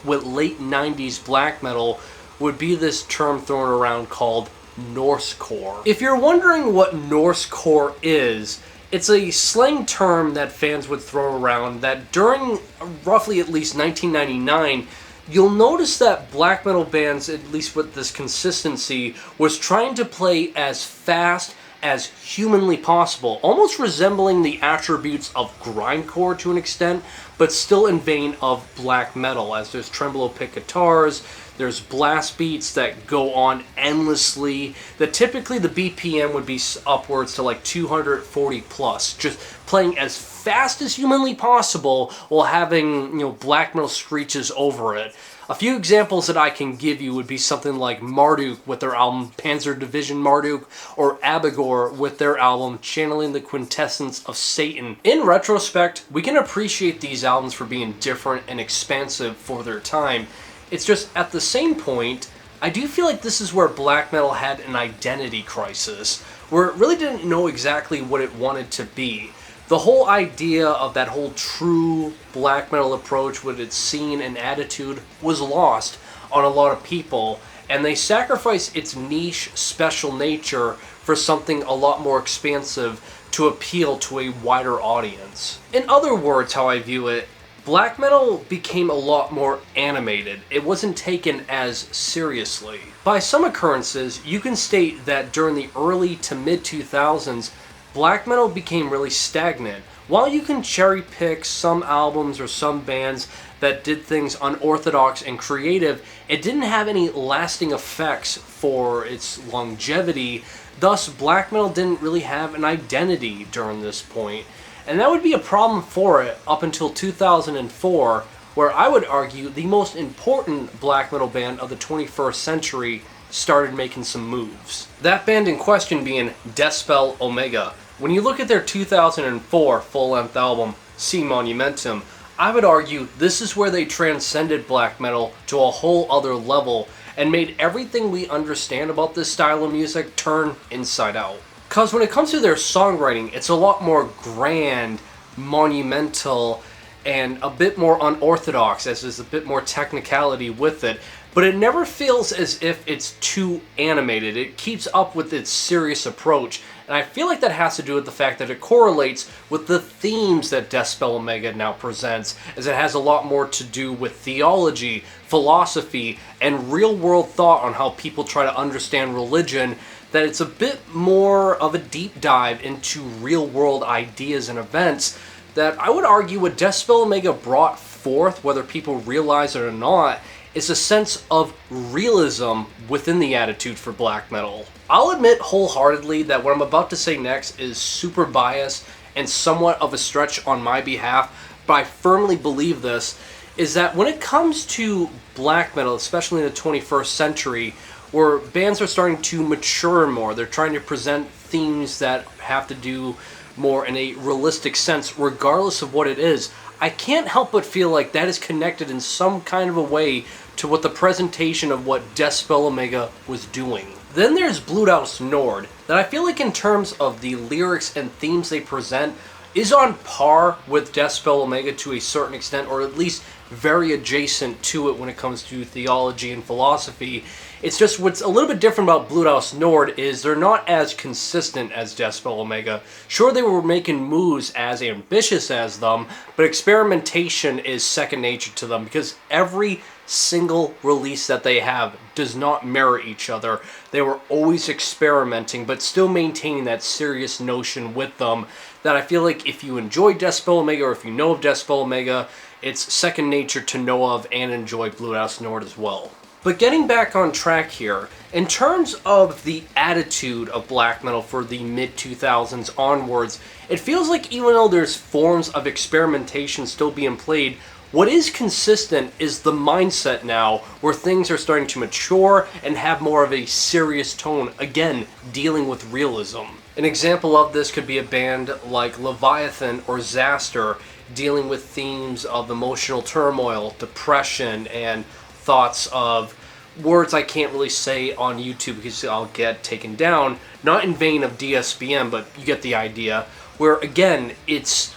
A: with late 90s black metal would be this term thrown around called Norsecore. If you're wondering what Norsecore is, it's a slang term that fans would throw around that during roughly at least 1999, you'll notice that black metal bands, at least with this consistency, was trying to play as fast as humanly possible, almost resembling the attributes of grindcore to an extent, but still in vein of black metal, as there's tremolo pick guitars, there's blast beats that go on endlessly, that typically the BPM would be upwards to like 240 plus, just playing as fast as humanly possible while having, black metal screeches over it. A few examples that I can give you would be something like Marduk with their album Panzer Division Marduk, or Abigor with their album Channeling the Quintessence of Satan. In retrospect, we can appreciate these albums for being different and expansive for their time. It's just at the same point, I do feel like this is where black metal had an identity crisis, where it really didn't know exactly what it wanted to be. The whole idea of that whole true black metal approach with its scene and attitude was lost on a lot of people, and they sacrificed its niche, special nature for something a lot more expansive to appeal to a wider audience. In other words, how I view it, black metal became a lot more animated. It wasn't taken as seriously. By some occurrences, you can state that during the early to mid-2000s, black metal became really stagnant. While you can cherry pick some albums or some bands that did things unorthodox and creative, it didn't have any lasting effects for its longevity. Thus, black metal didn't really have an identity during this point. And that would be a problem for it up until 2004, where I would argue the most important black metal band of the 21st century started making some moves. That band in question being Deathspell Omega. When you look at their 2004 full-length album, Si Monumentum, I would argue this is where they transcended black metal to a whole other level and made everything we understand about this style of music turn inside out. Because when it comes to their songwriting, it's a lot more grand, monumental, and a bit more unorthodox, as there's a bit more technicality with it. But it never feels as if it's too animated. It keeps up with its serious approach. And I feel like that has to do with the fact that it correlates with the themes that Deathspell Omega now presents, as it has a lot more to do with theology, philosophy, and real-world thought on how people try to understand religion, that it's a bit more of a deep dive into real-world ideas and events that I would argue what Decibel Omega brought forth, whether people realize it or not, is a sense of realism within the attitude for black metal. I'll admit wholeheartedly that what I'm about to say next is super biased and somewhat of a stretch on my behalf, but I firmly believe this, is that when it comes to black metal, especially in the 21st century, where bands are starting to mature more, they're trying to present themes that have to do more in a realistic sense, regardless of what it is, I can't help but feel like that is connected in some kind of a way to what the presentation of what Decibel Omega was doing. Then there's Blodous Nord, that I feel like in terms of the lyrics and themes they present, is on par with Decibel Omega to a certain extent, or at least very adjacent to it when it comes to theology and philosophy. It's just what's a little bit different about Blodous Nord is they're not as consistent as Decibel Omega. Sure, they were making moves as ambitious as them, but experimentation is second nature to them because every single release that they have does not mirror each other. They were always experimenting, but still maintaining that serious notion with them that I feel like if you enjoy Decibel Omega or if you know of Decibel Omega, it's second nature to know of and enjoy Blodous Nord as well. But getting back on track here, in terms of the attitude of black metal for the mid-2000s onwards, it feels like even though there's forms of experimentation still being played, what is consistent is the mindset now where things are starting to mature and have more of a serious tone, again, dealing with realism. An example of this could be a band like Leviathan or Xaster, dealing with themes of emotional turmoil, depression, and thoughts of words I can't really say on YouTube because I'll get taken down, not in vain of DSBM, but you get the idea, where again, it's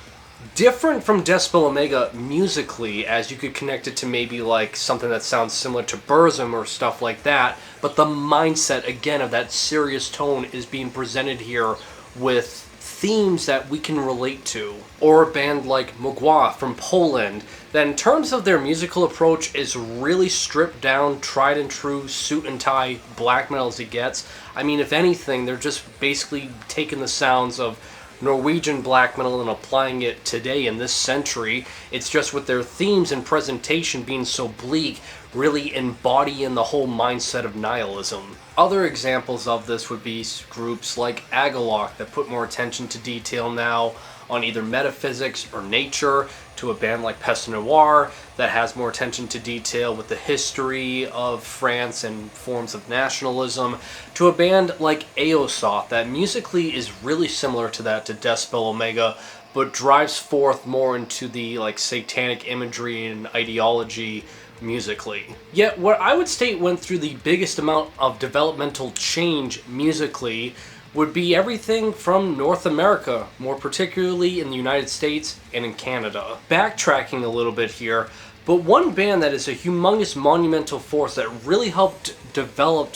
A: different from Decibel Omega musically, as you could connect it to maybe like something that sounds similar to Burzum or stuff like that, but the mindset, again, of that serious tone is being presented here with themes that we can relate to. Or a band like Mgła from Poland, that in terms of their musical approach is really stripped down, tried and true, suit and tie black metal as it gets. I mean, if anything, they're just basically taking the sounds of Norwegian black metal and applying it today in this century. It's just with their themes and presentation being so bleak, really embodying the whole mindset of nihilism. Other examples of this would be groups like Agalloch that put more attention to detail now on either metaphysics or nature, to a band like Peste Noire that has more attention to detail with the history of France and forms of nationalism, to a band like Aosoth that musically is really similar to that, to Decibel Omega, but drives forth more into the like satanic imagery and ideology musically. Yet what I would state went through the biggest amount of developmental change musically would be everything from North America, more particularly in the United States and in Canada. Backtracking a little bit here, but one band that is a humongous monumental force that really helped develop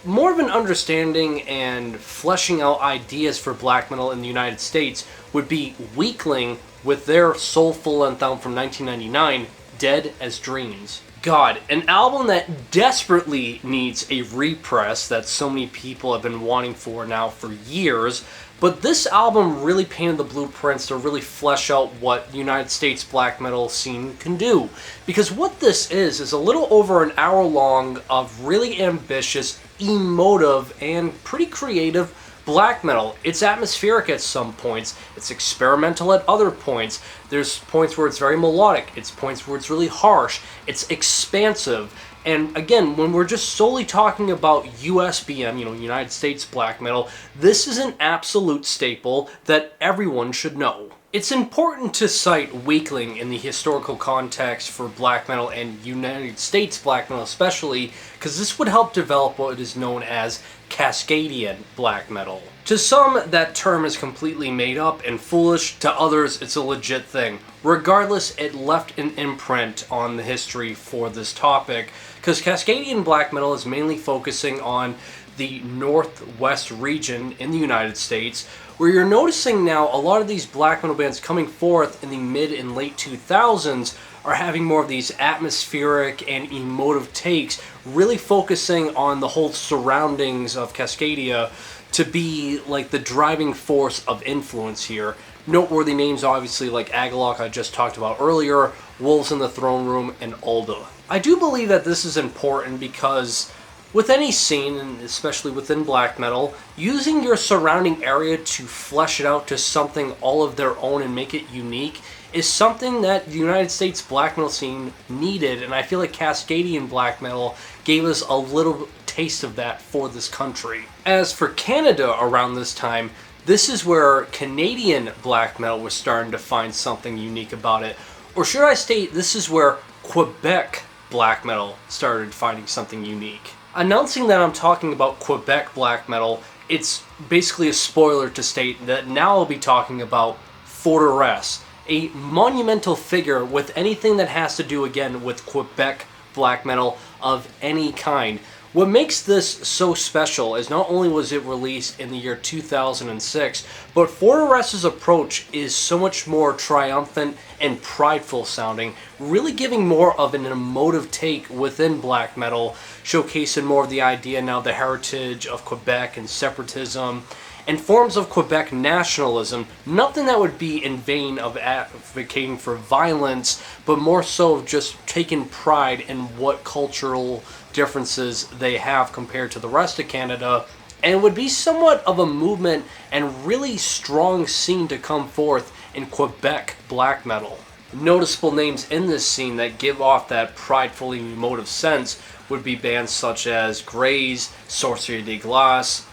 A: more of an understanding and fleshing out ideas for black metal in the United States would be Weakling with their soulful anthem from 1999, Dead as Dreams. God, an album that desperately needs a repress that so many people have been wanting for now for years, but this album really painted the blueprints to really flesh out what the United States black metal scene can do. Because what this is a little over an hour long of really ambitious, emotive, and pretty creative black metal. It's atmospheric at some points, it's experimental at other points, there's points where it's very melodic, it's points where it's really harsh, it's expansive, and again, when we're just solely talking about USBM, United States black metal, this is an absolute staple that everyone should know. It's important to cite Weakling in the historical context for black metal and United States black metal especially, because this would help develop what is known as Cascadian black metal. To some, that term is completely made up and foolish. To others, it's a legit thing. Regardless, it left an imprint on the history for this topic, because Cascadian black metal is mainly focusing on the Northwest region in the United States, where you're noticing now a lot of these black metal bands coming forth in the mid and late 2000s are having more of these atmospheric and emotive takes, really focusing on the whole surroundings of Cascadia to be like the driving force of influence here, Noteworthy names obviously like Agalok I just talked about earlier, Wolves in the Throne Room, and Ulda. I do believe that this is important because with any scene, and especially within black metal, using your surrounding area to flesh it out to something all of their own and make it unique is something that the United States black metal scene needed, and I feel like Cascadian black metal gave us a little taste of that for this country. As for Canada around this time, this is where Canadian black metal was starting to find something unique about it. Or should I state, this is where Quebec black metal started finding something unique. Announcing that I'm talking about Quebec black metal, it's basically a spoiler to state that now I'll be talking about Forteresse, a monumental figure with anything that has to do again with Quebec black metal of any kind. What makes this so special is not only was it released in the year 2006, but Forteresse's approach is so much more triumphant and prideful sounding, really giving more of an emotive take within black metal, showcasing more of the idea now, the heritage of Quebec and separatism, and forms of Quebec nationalism, nothing that would be in vain of advocating for violence, but more so of just taking pride in what cultural differences they have compared to the rest of Canada, and would be somewhat of a movement and really strong scene to come forth in Quebec black metal. Noticeable names in this scene that give off that prideful emotive sense would be bands such as Grays, Sorcerer de Glace,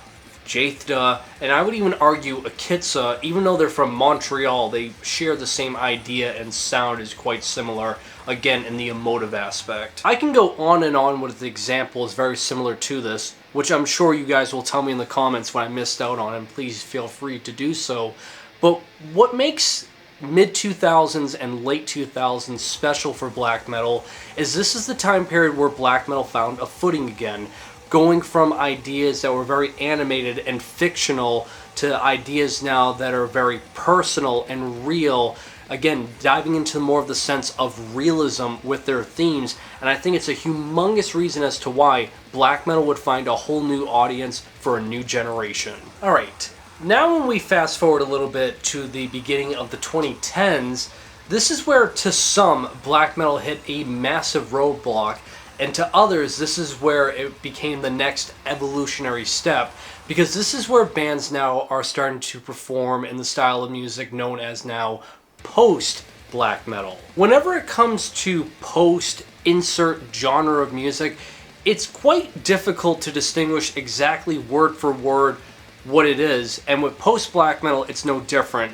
A: Jathda, and I would even argue Akitsa. Even though they're from Montreal, they share the same idea and sound is quite similar, again in the emotive aspect. I can go on and on with examples very similar to this, which I'm sure you guys will tell me in the comments when I missed out on, and please feel free to do so. But what makes mid-2000s and late 2000s special for black metal is this is the time period where black metal found a footing again, going from ideas that were very animated and fictional to ideas now that are very personal and real, again diving into more of the sense of realism with their themes. And I think it's a humongous reason as to why black metal would find a whole new audience for a new generation. Alright, now when we fast forward a little bit to the beginning of the 2010s, this is where to some black metal hit a massive roadblock, and to others this is where it became the next evolutionary step, because this is where bands now are starting to perform in the style of music known as now post black metal. Whenever it comes to post insert genre of music, it's quite difficult to distinguish exactly word for word what it is, and with post black metal it's no different.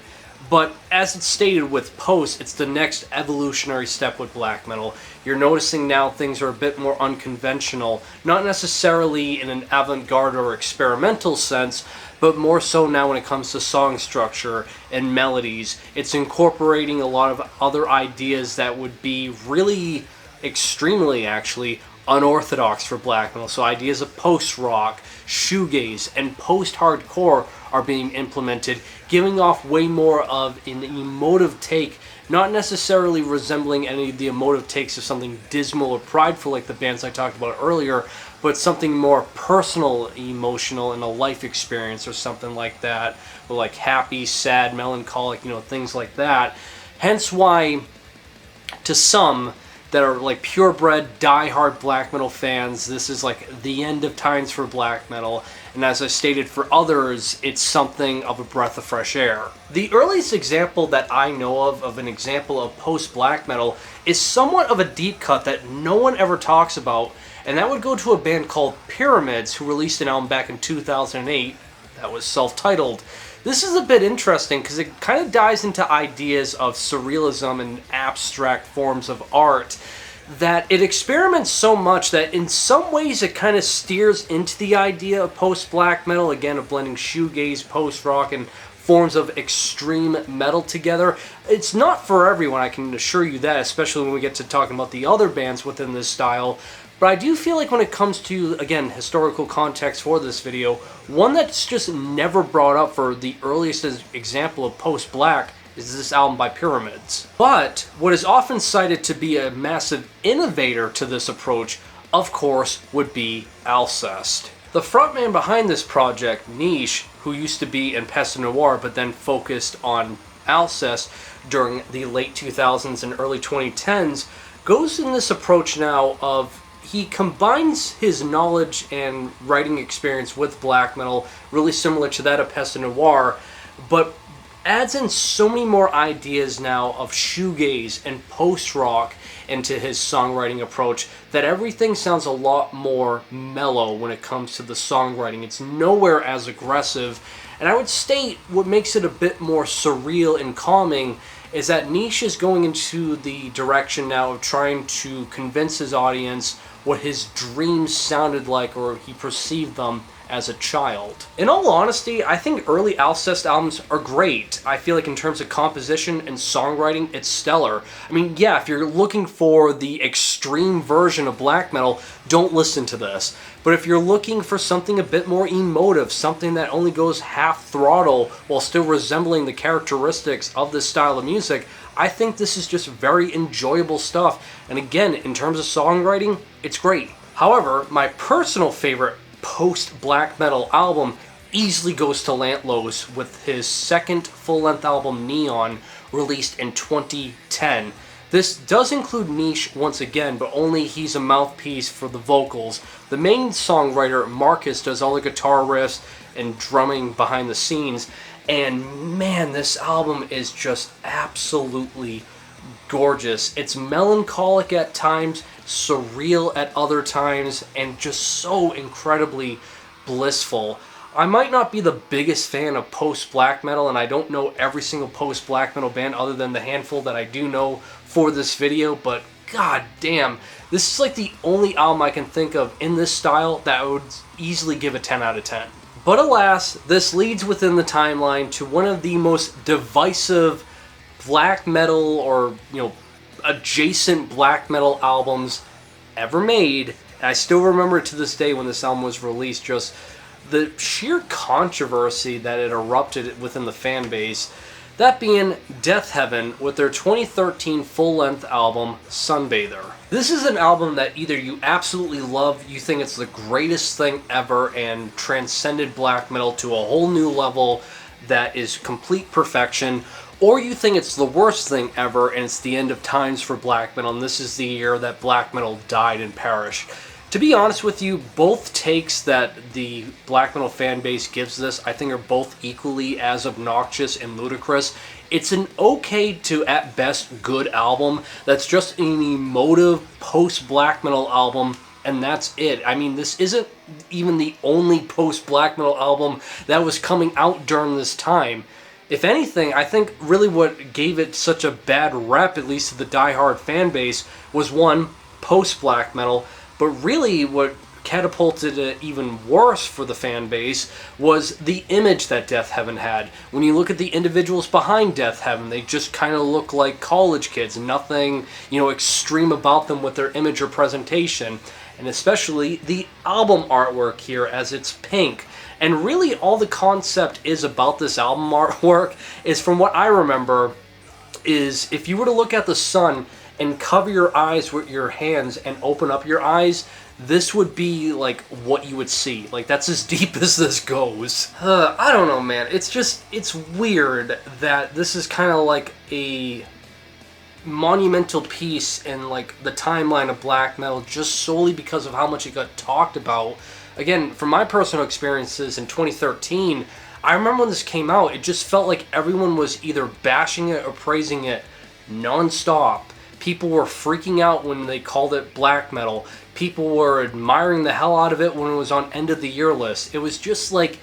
A: But as it's stated with post, it's the next evolutionary step with black metal. You're noticing now things are a bit more unconventional, not necessarily in an avant-garde or experimental sense, but more so now when it comes to song structure and melodies. It's incorporating a lot of other ideas that would be really, extremely actually, unorthodox for black metal. So ideas of post-rock, shoegaze, and post-hardcore are being implemented, giving off way more of an emotive take, not necessarily resembling any of the emotive takes of something dismal or prideful like the bands I talked about earlier, but something more personal, emotional, and a life experience or something like that, or like happy, sad, melancholic, things like that. Hence why, to some that are like purebred, die-hard black metal fans, this is like the end of times for black metal. And as I stated, for others, it's something of a breath of fresh air. The earliest example that I know of an example of post-black metal is somewhat of a deep cut that no one ever talks about, and that would go to a band called Pyramids, who released an album back in 2008 that was self-titled. This is a bit interesting because it kind of dives into ideas of surrealism and abstract forms of art, that it experiments so much that in some ways it kind of steers into the idea of post-black metal, again of blending shoegaze, post-rock, and forms of extreme metal together. It's not for everyone, I can assure you that, especially when we get to talking about the other bands within this style. But I do feel like when it comes to, again, historical context for this video, one that's just never brought up for the earliest example of post-black is this album by Pyramids. But what is often cited to be a massive innovator to this approach, of course, would be Alcest. The frontman behind this project, Niche, who used to be in Peste Noire but then focused on Alcest during the late 2000s and early 2010s, goes in this approach now of he combines his knowledge and writing experience with black metal, really similar to that of Peste Noir, but adds in so many more ideas now of shoegaze and post-rock into his songwriting approach that everything sounds a lot more mellow when it comes to the songwriting. It's nowhere as aggressive, and I would state what makes it a bit more surreal and calming is that Niche is going into the direction now of trying to convince his audience what his dreams sounded like or he perceived them as a child. In all honesty, I think early Alcest albums are great. I feel like in terms of composition and songwriting, it's stellar. I mean, yeah, if you're looking for the extreme version of black metal, don't listen to this. But if you're looking for something a bit more emotive, something that only goes half throttle while still resembling the characteristics of this style of music, I think this is just very enjoyable stuff. And again, in terms of songwriting, it's great. However, my personal favorite post-black metal album easily goes to Lantlos with his second full-length album, Neon, released in 2010. This does include Niche once again, but only he's a mouthpiece for the vocals. The main songwriter, Marcus, does all the guitar riffs and drumming behind the scenes, and man, this album is just absolutely gorgeous. It's melancholic at times, surreal at other times, and just so incredibly blissful. I might not be the biggest fan of post-black metal, and I don't know every single post-black metal band other than the handful that I do know for this video, but god damn, this is like the only album I can think of in this style that I would easily give a 10 out of 10. But alas, this leads within the timeline to one of the most divisive black metal or, adjacent black metal albums ever made. And I still remember to this day when this album was released, just the sheer controversy that it erupted within the fan base. That being Death Heaven with their 2013 full-length album, Sunbather. This is an album that either you absolutely love, you think it's the greatest thing ever and transcended black metal to a whole new level that is complete perfection, or you think it's the worst thing ever and it's the end of times for black metal and this is the year that black metal died and perished. To be honest with you, both takes that the black metal fan base gives this, I think, are both equally as obnoxious and ludicrous. It's an okay to, at best, good album that's just an emotive post-black metal album, and that's it. I mean, this isn't even the only post-black metal album that was coming out during this time. If anything, I think really what gave it such a bad rep, at least to the diehard fan base, was one, post-black metal, but really what catapulted it even worse for the fan base was the image that Death Heaven had. When you look at the individuals behind Death Heaven, they just kind of look like college kids. Nothing, extreme about them with their image or presentation. And especially the album artwork here, as it's pink. And really all the concept is about this album artwork is, from what I remember, is if you were to look at the sun and cover your eyes with your hands and open up your eyes, this would be like what you would see. Like, that's as deep as this goes. I don't know, man. It's weird that this is kind of like a monumental piece in like the timeline of black metal just solely because of how much it got talked about. Again, from my personal experiences in 2013, I remember when this came out, it just felt like everyone was either bashing it or praising it nonstop. People were freaking out when they called it black metal. People were admiring the hell out of it when it was on end of the year list. It was just like,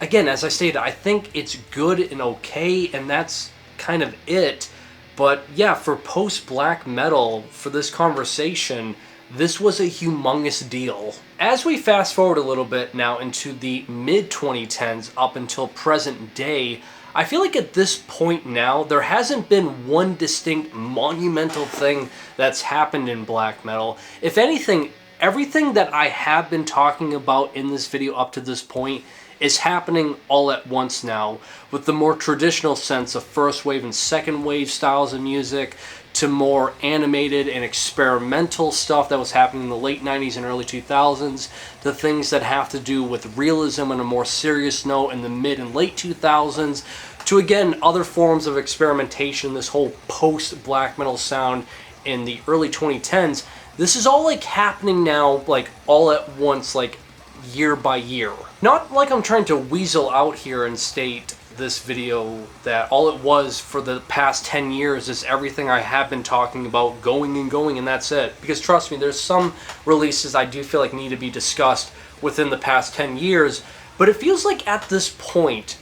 A: again, as I stated, I think it's good and okay, and that's kind of it. But yeah, for post-black metal, for this conversation, this was a humongous deal. As we fast forward a little bit now into the mid-2010s up until present day, I feel like at this point now, there hasn't been one distinct monumental thing that's happened in black metal. If anything, everything that I have been talking about in this video up to this point is happening all at once now, with the more traditional sense of first wave and second wave styles of music, to more animated and experimental stuff that was happening in the late 90s and early 2000s, to things that have to do with realism on a more serious note in the mid and late 2000s, to again other forms of experimentation, this whole post-black metal sound in the early 2010s. This is all like happening now, like all at once, like year by year. Not like I'm trying to weasel out here and state this video that all it was for the past 10 years is everything I have been talking about going and that's it. Because trust me, there's some releases I do feel like need to be discussed within the past 10 years, but it feels like at this point,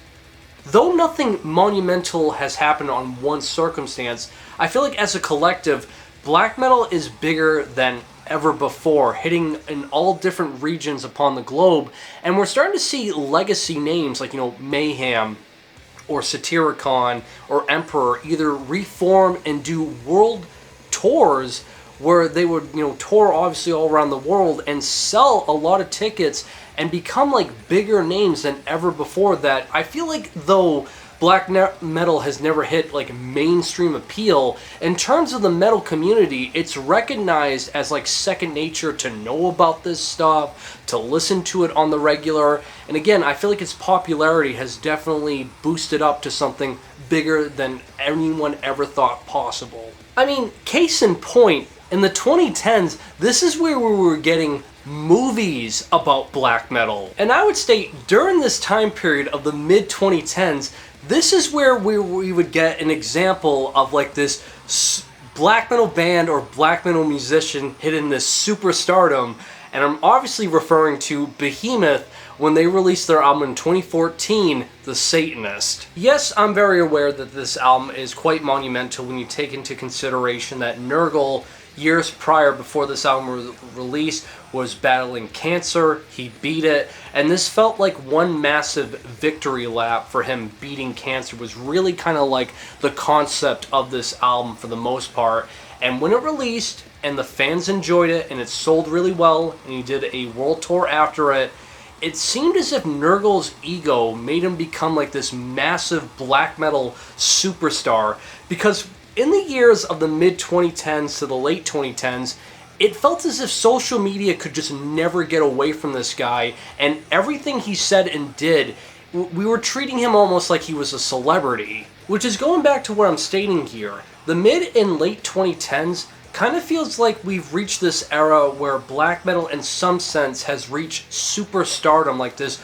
A: though nothing monumental has happened on one circumstance, I feel like as a collective, black metal is bigger than ever before, hitting in all different regions upon the globe, and we're starting to see legacy names like, Mayhem or Satyricon or Emperor either reform and do world tours where they would, tour obviously all around the world and sell a lot of tickets and become like bigger names than ever before. That I feel like, though black metal has never hit like mainstream appeal, in terms of the metal community, it's recognized as like second nature to know about this stuff, to listen to it on the regular. And again, I feel like its popularity has definitely boosted up to something bigger than anyone ever thought possible. I mean, case in point, in the 2010s, this is where we were getting movies about black metal. And I would state during this time period of the mid-2010s, this is where we would get an example of like this black metal band or black metal musician hitting this superstardom. And I'm obviously referring to Behemoth when they released their album in 2014, The Satanist. Yes, I'm very aware that this album is quite monumental when you take into consideration that Nergal, years prior, before this album was released, was battling cancer. He beat it, and this felt like one massive victory lap for him. Beating cancer was really kind of like the concept of this album for the most part. And when it released and the fans enjoyed it and it sold really well and he did a world tour after it, it seemed as if Nergal's ego made him become like this massive black metal superstar, because in the years of the mid-2010s to the late 2010s, it felt as if social media could just never get away from this guy, and everything he said and did, we were treating him almost like he was a celebrity. Which is going back to what I'm stating here. The mid and late 2010s kind of feels like we've reached this era where black metal in some sense has reached superstardom, like this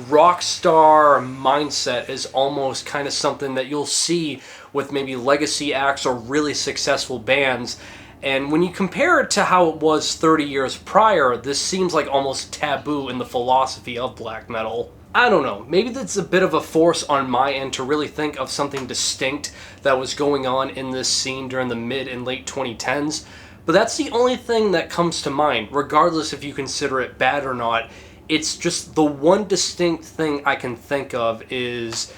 A: rock star mindset is almost kind of something that you'll see with maybe legacy acts or really successful bands. And when you compare it to how it was 30 years prior, this seems like almost taboo in the philosophy of black metal. I don't know, maybe that's a bit of a force on my end to really think of something distinct that was going on in this scene during the mid and late 2010s, but that's the only thing that comes to mind, regardless if you consider it bad or not. It's just the one distinct thing I can think of is,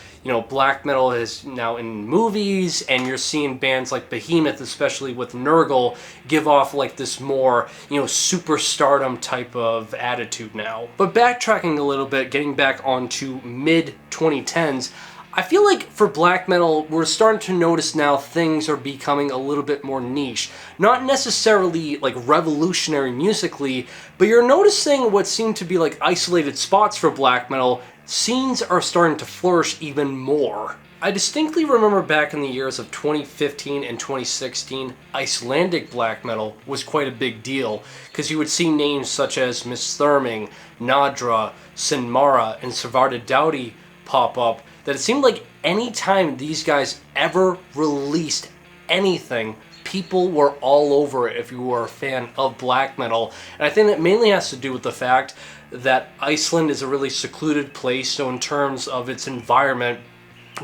A: black metal is now in movies, and you're seeing bands like Behemoth, especially with Nergal, give off like this more, superstardom type of attitude now. But backtracking a little bit, getting back onto mid-2010s, I feel like for black metal, we're starting to notice now things are becoming a little bit more niche. Not necessarily like revolutionary musically, but you're noticing what seem to be like isolated spots for black metal. Scenes are starting to flourish even more. I distinctly remember back in the years of 2015 and 2016, Icelandic black metal was quite a big deal, because you would see names such as Misthurming, Nadra, Sinmara, and Svarta Dowdy pop up, that it seemed like any time these guys ever released anything, people were all over it if you were a fan of black metal. And I think that mainly has to do with the fact that Iceland is a really secluded place, so in terms of its environment,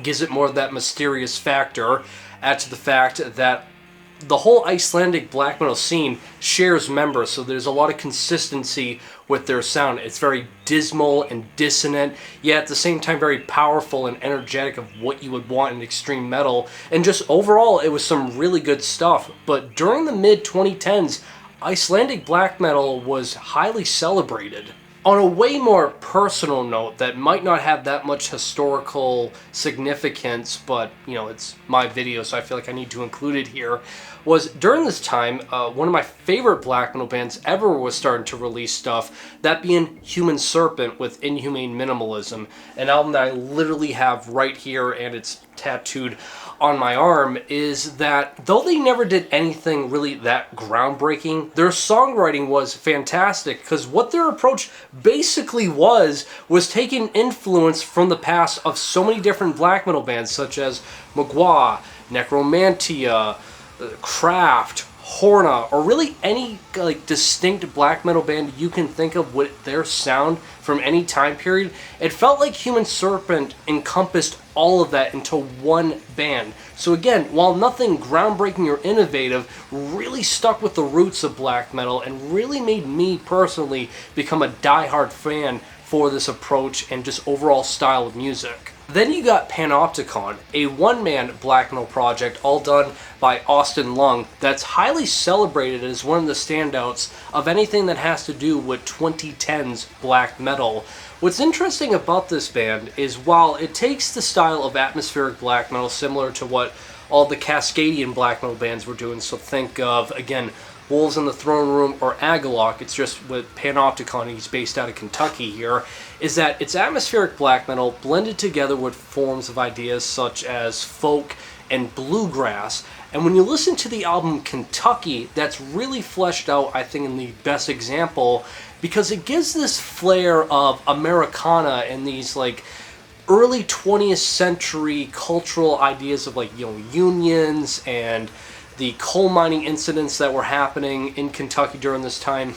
A: gives it more of that mysterious factor. Add to the fact that the whole Icelandic black metal scene shares members, so there's a lot of consistency with their sound. It's very dismal and dissonant, yet at the same time very powerful and energetic of what you would want in extreme metal. And just overall, it was some really good stuff. But during the mid-2010s, Icelandic black metal was highly celebrated. On a way more personal note that might not have that much historical significance, but, you know, it's my video, so I feel like I need to include it here, was during this time, one of my favorite black metal bands ever was starting to release stuff, that being Human Serpent with Inhumane Minimalism, an album that I literally have right here, and it's tattooed on my arm. Is that though they never did anything really that groundbreaking, their songwriting was fantastic, because what their approach basically was taking influence from the past of so many different black metal bands such as Magua, Necromantia, Kraft, Horna, or really any like distinct black metal band you can think of with their sound from any time period. It felt like Human Serpent encompassed all of that into one band. So again, while nothing groundbreaking or innovative, really stuck with the roots of black metal and really made me personally become a diehard fan for this approach and just overall style of music. Then you got Panopticon, a one-man black metal project all done by Austin Lung that's highly celebrated as one of the standouts of anything that has to do with 2010s black metal. What's interesting about this band is while it takes the style of atmospheric black metal similar to what all the Cascadian black metal bands were doing, so think of, again, Wolves in the Throne Room or Agalloch, it's just with Panopticon, he's based out of Kentucky here, is that it's atmospheric black metal blended together with forms of ideas such as folk and bluegrass. And when you listen to the album Kentucky, that's really fleshed out, I think, in the best example, because it gives this flair of Americana and these like early 20th century cultural ideas of like, you know, unions and the coal mining incidents that were happening in Kentucky during this time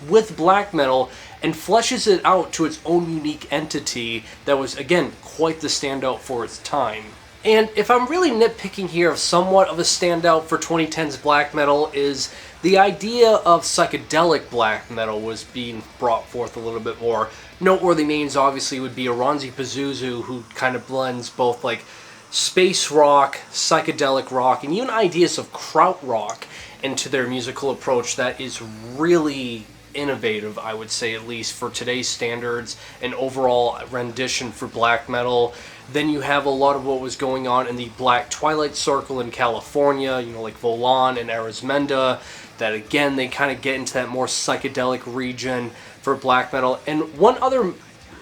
A: with black metal, and fleshes it out to its own unique entity that was, again, quite the standout for its time. And if I'm really nitpicking here, of somewhat of a standout for 2010's black metal is the idea of psychedelic black metal was being brought forth a little bit more. Noteworthy names obviously would be Oronzi Pazuzu, who kind of blends both like space rock, psychedelic rock, and even ideas of krautrock into their musical approach that is really innovative, I would say, at least for today's standards, and overall rendition for black metal. Then you have a lot of what was going on in the Black Twilight Circle in California, you know, like Volan and Arizmenda, that again, they kind of get into that more psychedelic region for black metal. And one other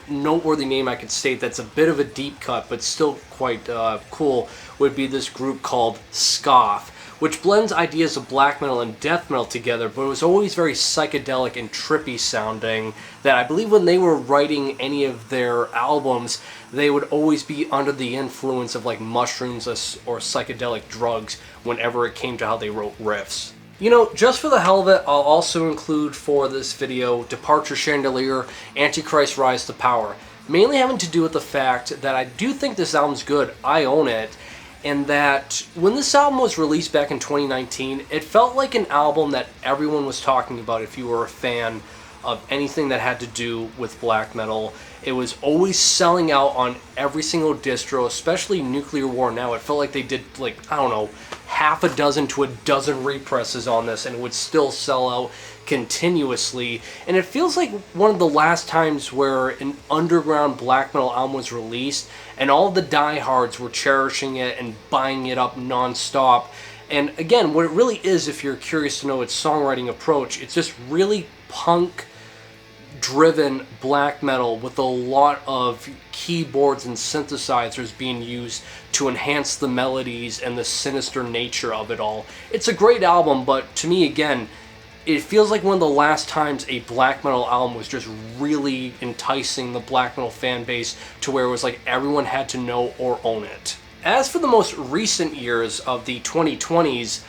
A: noteworthy name I could state that's a bit of a deep cut, but still quite cool, would be this group called Scoff, which blends ideas of black metal and death metal together, but it was always very psychedelic and trippy sounding, that I believe when they were writing any of their albums, they would always be under the influence of like mushrooms or psychedelic drugs whenever it came to how they wrote riffs. You know, just for the hell of it, I'll also include for this video Departure Chandelier, Antichrist Rise to Power, mainly having to do with the fact that I do think this album's good, I own it, and that when this album was released back in 2019, it felt like an album that everyone was talking about if you were a fan of anything that had to do with black metal. It was always selling out on every single distro, especially Nuclear War Now. It felt like they did, like, I don't know, half a dozen to a dozen represses on this, and it would still sell out continuously. And it feels like one of the last times where an underground black metal album was released and all the diehards were cherishing it and buying it up non-stop. And again, what it really is, if you're curious to know its songwriting approach, it's just really punk driven black metal with a lot of keyboards and synthesizers being used to enhance the melodies and the sinister nature of it all. It's a great album, but to me, again, it feels like one of the last times a black metal album was just really enticing the black metal fan base to where it was like everyone had to know or own it. As for the most recent years of the 2020s,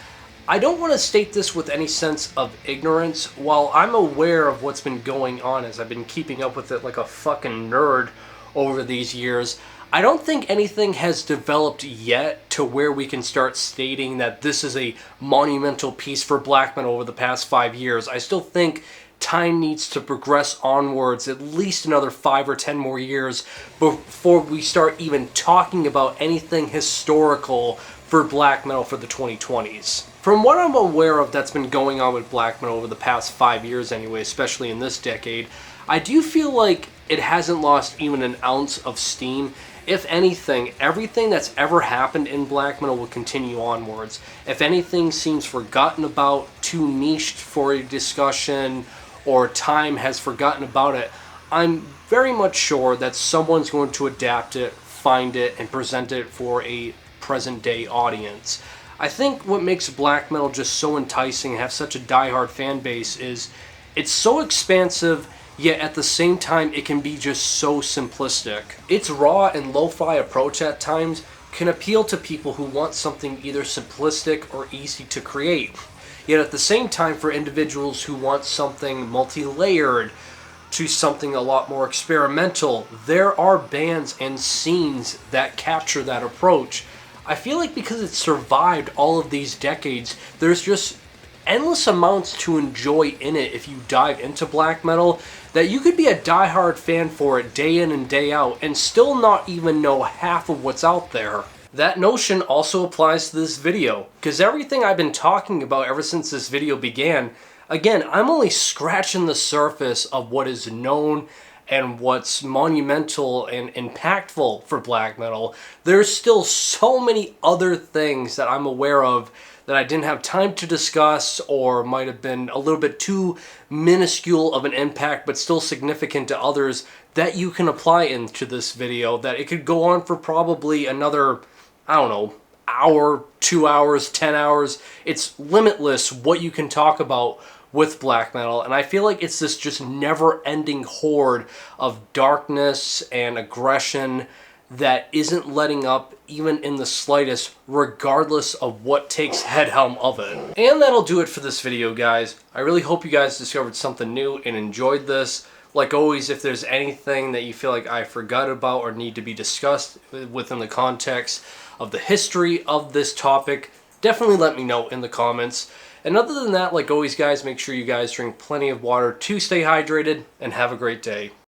A: I don't want to state this with any sense of ignorance. While I'm aware of what's been going on, as I've been keeping up with it like a fucking nerd over these years, I don't think anything has developed yet to where we can start stating that this is a monumental piece for black metal over the past 5 years. I still think time needs to progress onwards at least another 5 or 10 more years before we start even talking about anything historical for black metal for the 2020s. From what I'm aware of that's been going on with black metal over the past 5 years anyway, especially in this decade, I do feel like it hasn't lost even an ounce of steam. If anything, everything that's ever happened in black metal will continue onwards. If anything seems forgotten about, too niched for a discussion, or time has forgotten about it, I'm very much sure that someone's going to adapt it, find it, and present it for a present day audience. I think what makes black metal just so enticing and have such a diehard fan base is it's so expansive, yet at the same time it can be just so simplistic. Its raw and lo-fi approach at times can appeal to people who want something either simplistic or easy to create. Yet at the same time, for individuals who want something multi-layered to something a lot more experimental, there are bands and scenes that capture that approach. I feel like because it's survived all of these decades, there's just endless amounts to enjoy in it if you dive into black metal, that you could be a diehard fan for it day in and day out and still not even know half of what's out there. That notion also applies to this video, because everything I've been talking about ever since this video began, again, I'm only scratching the surface of what is known and what's monumental and impactful for black metal. There's still so many other things that I'm aware of that I didn't have time to discuss, or might have been a little bit too minuscule of an impact but still significant to others, that you can apply into this video, that it could go on for probably another, I don't know, hour, 2 hours, 10 hours. It's limitless what you can talk about with black metal, and I feel like it's this just never-ending horde of darkness and aggression that isn't letting up even in the slightest, regardless of what takes head helm of it. And that'll do it for this video, guys. I really hope you guys discovered something new and enjoyed this. Like always, if there's anything that you feel like I forgot about or need to be discussed within the context of the history of this topic, definitely let me know in the comments. And other than that, like always, guys, make sure you guys drink plenty of water to stay hydrated, and have a great day.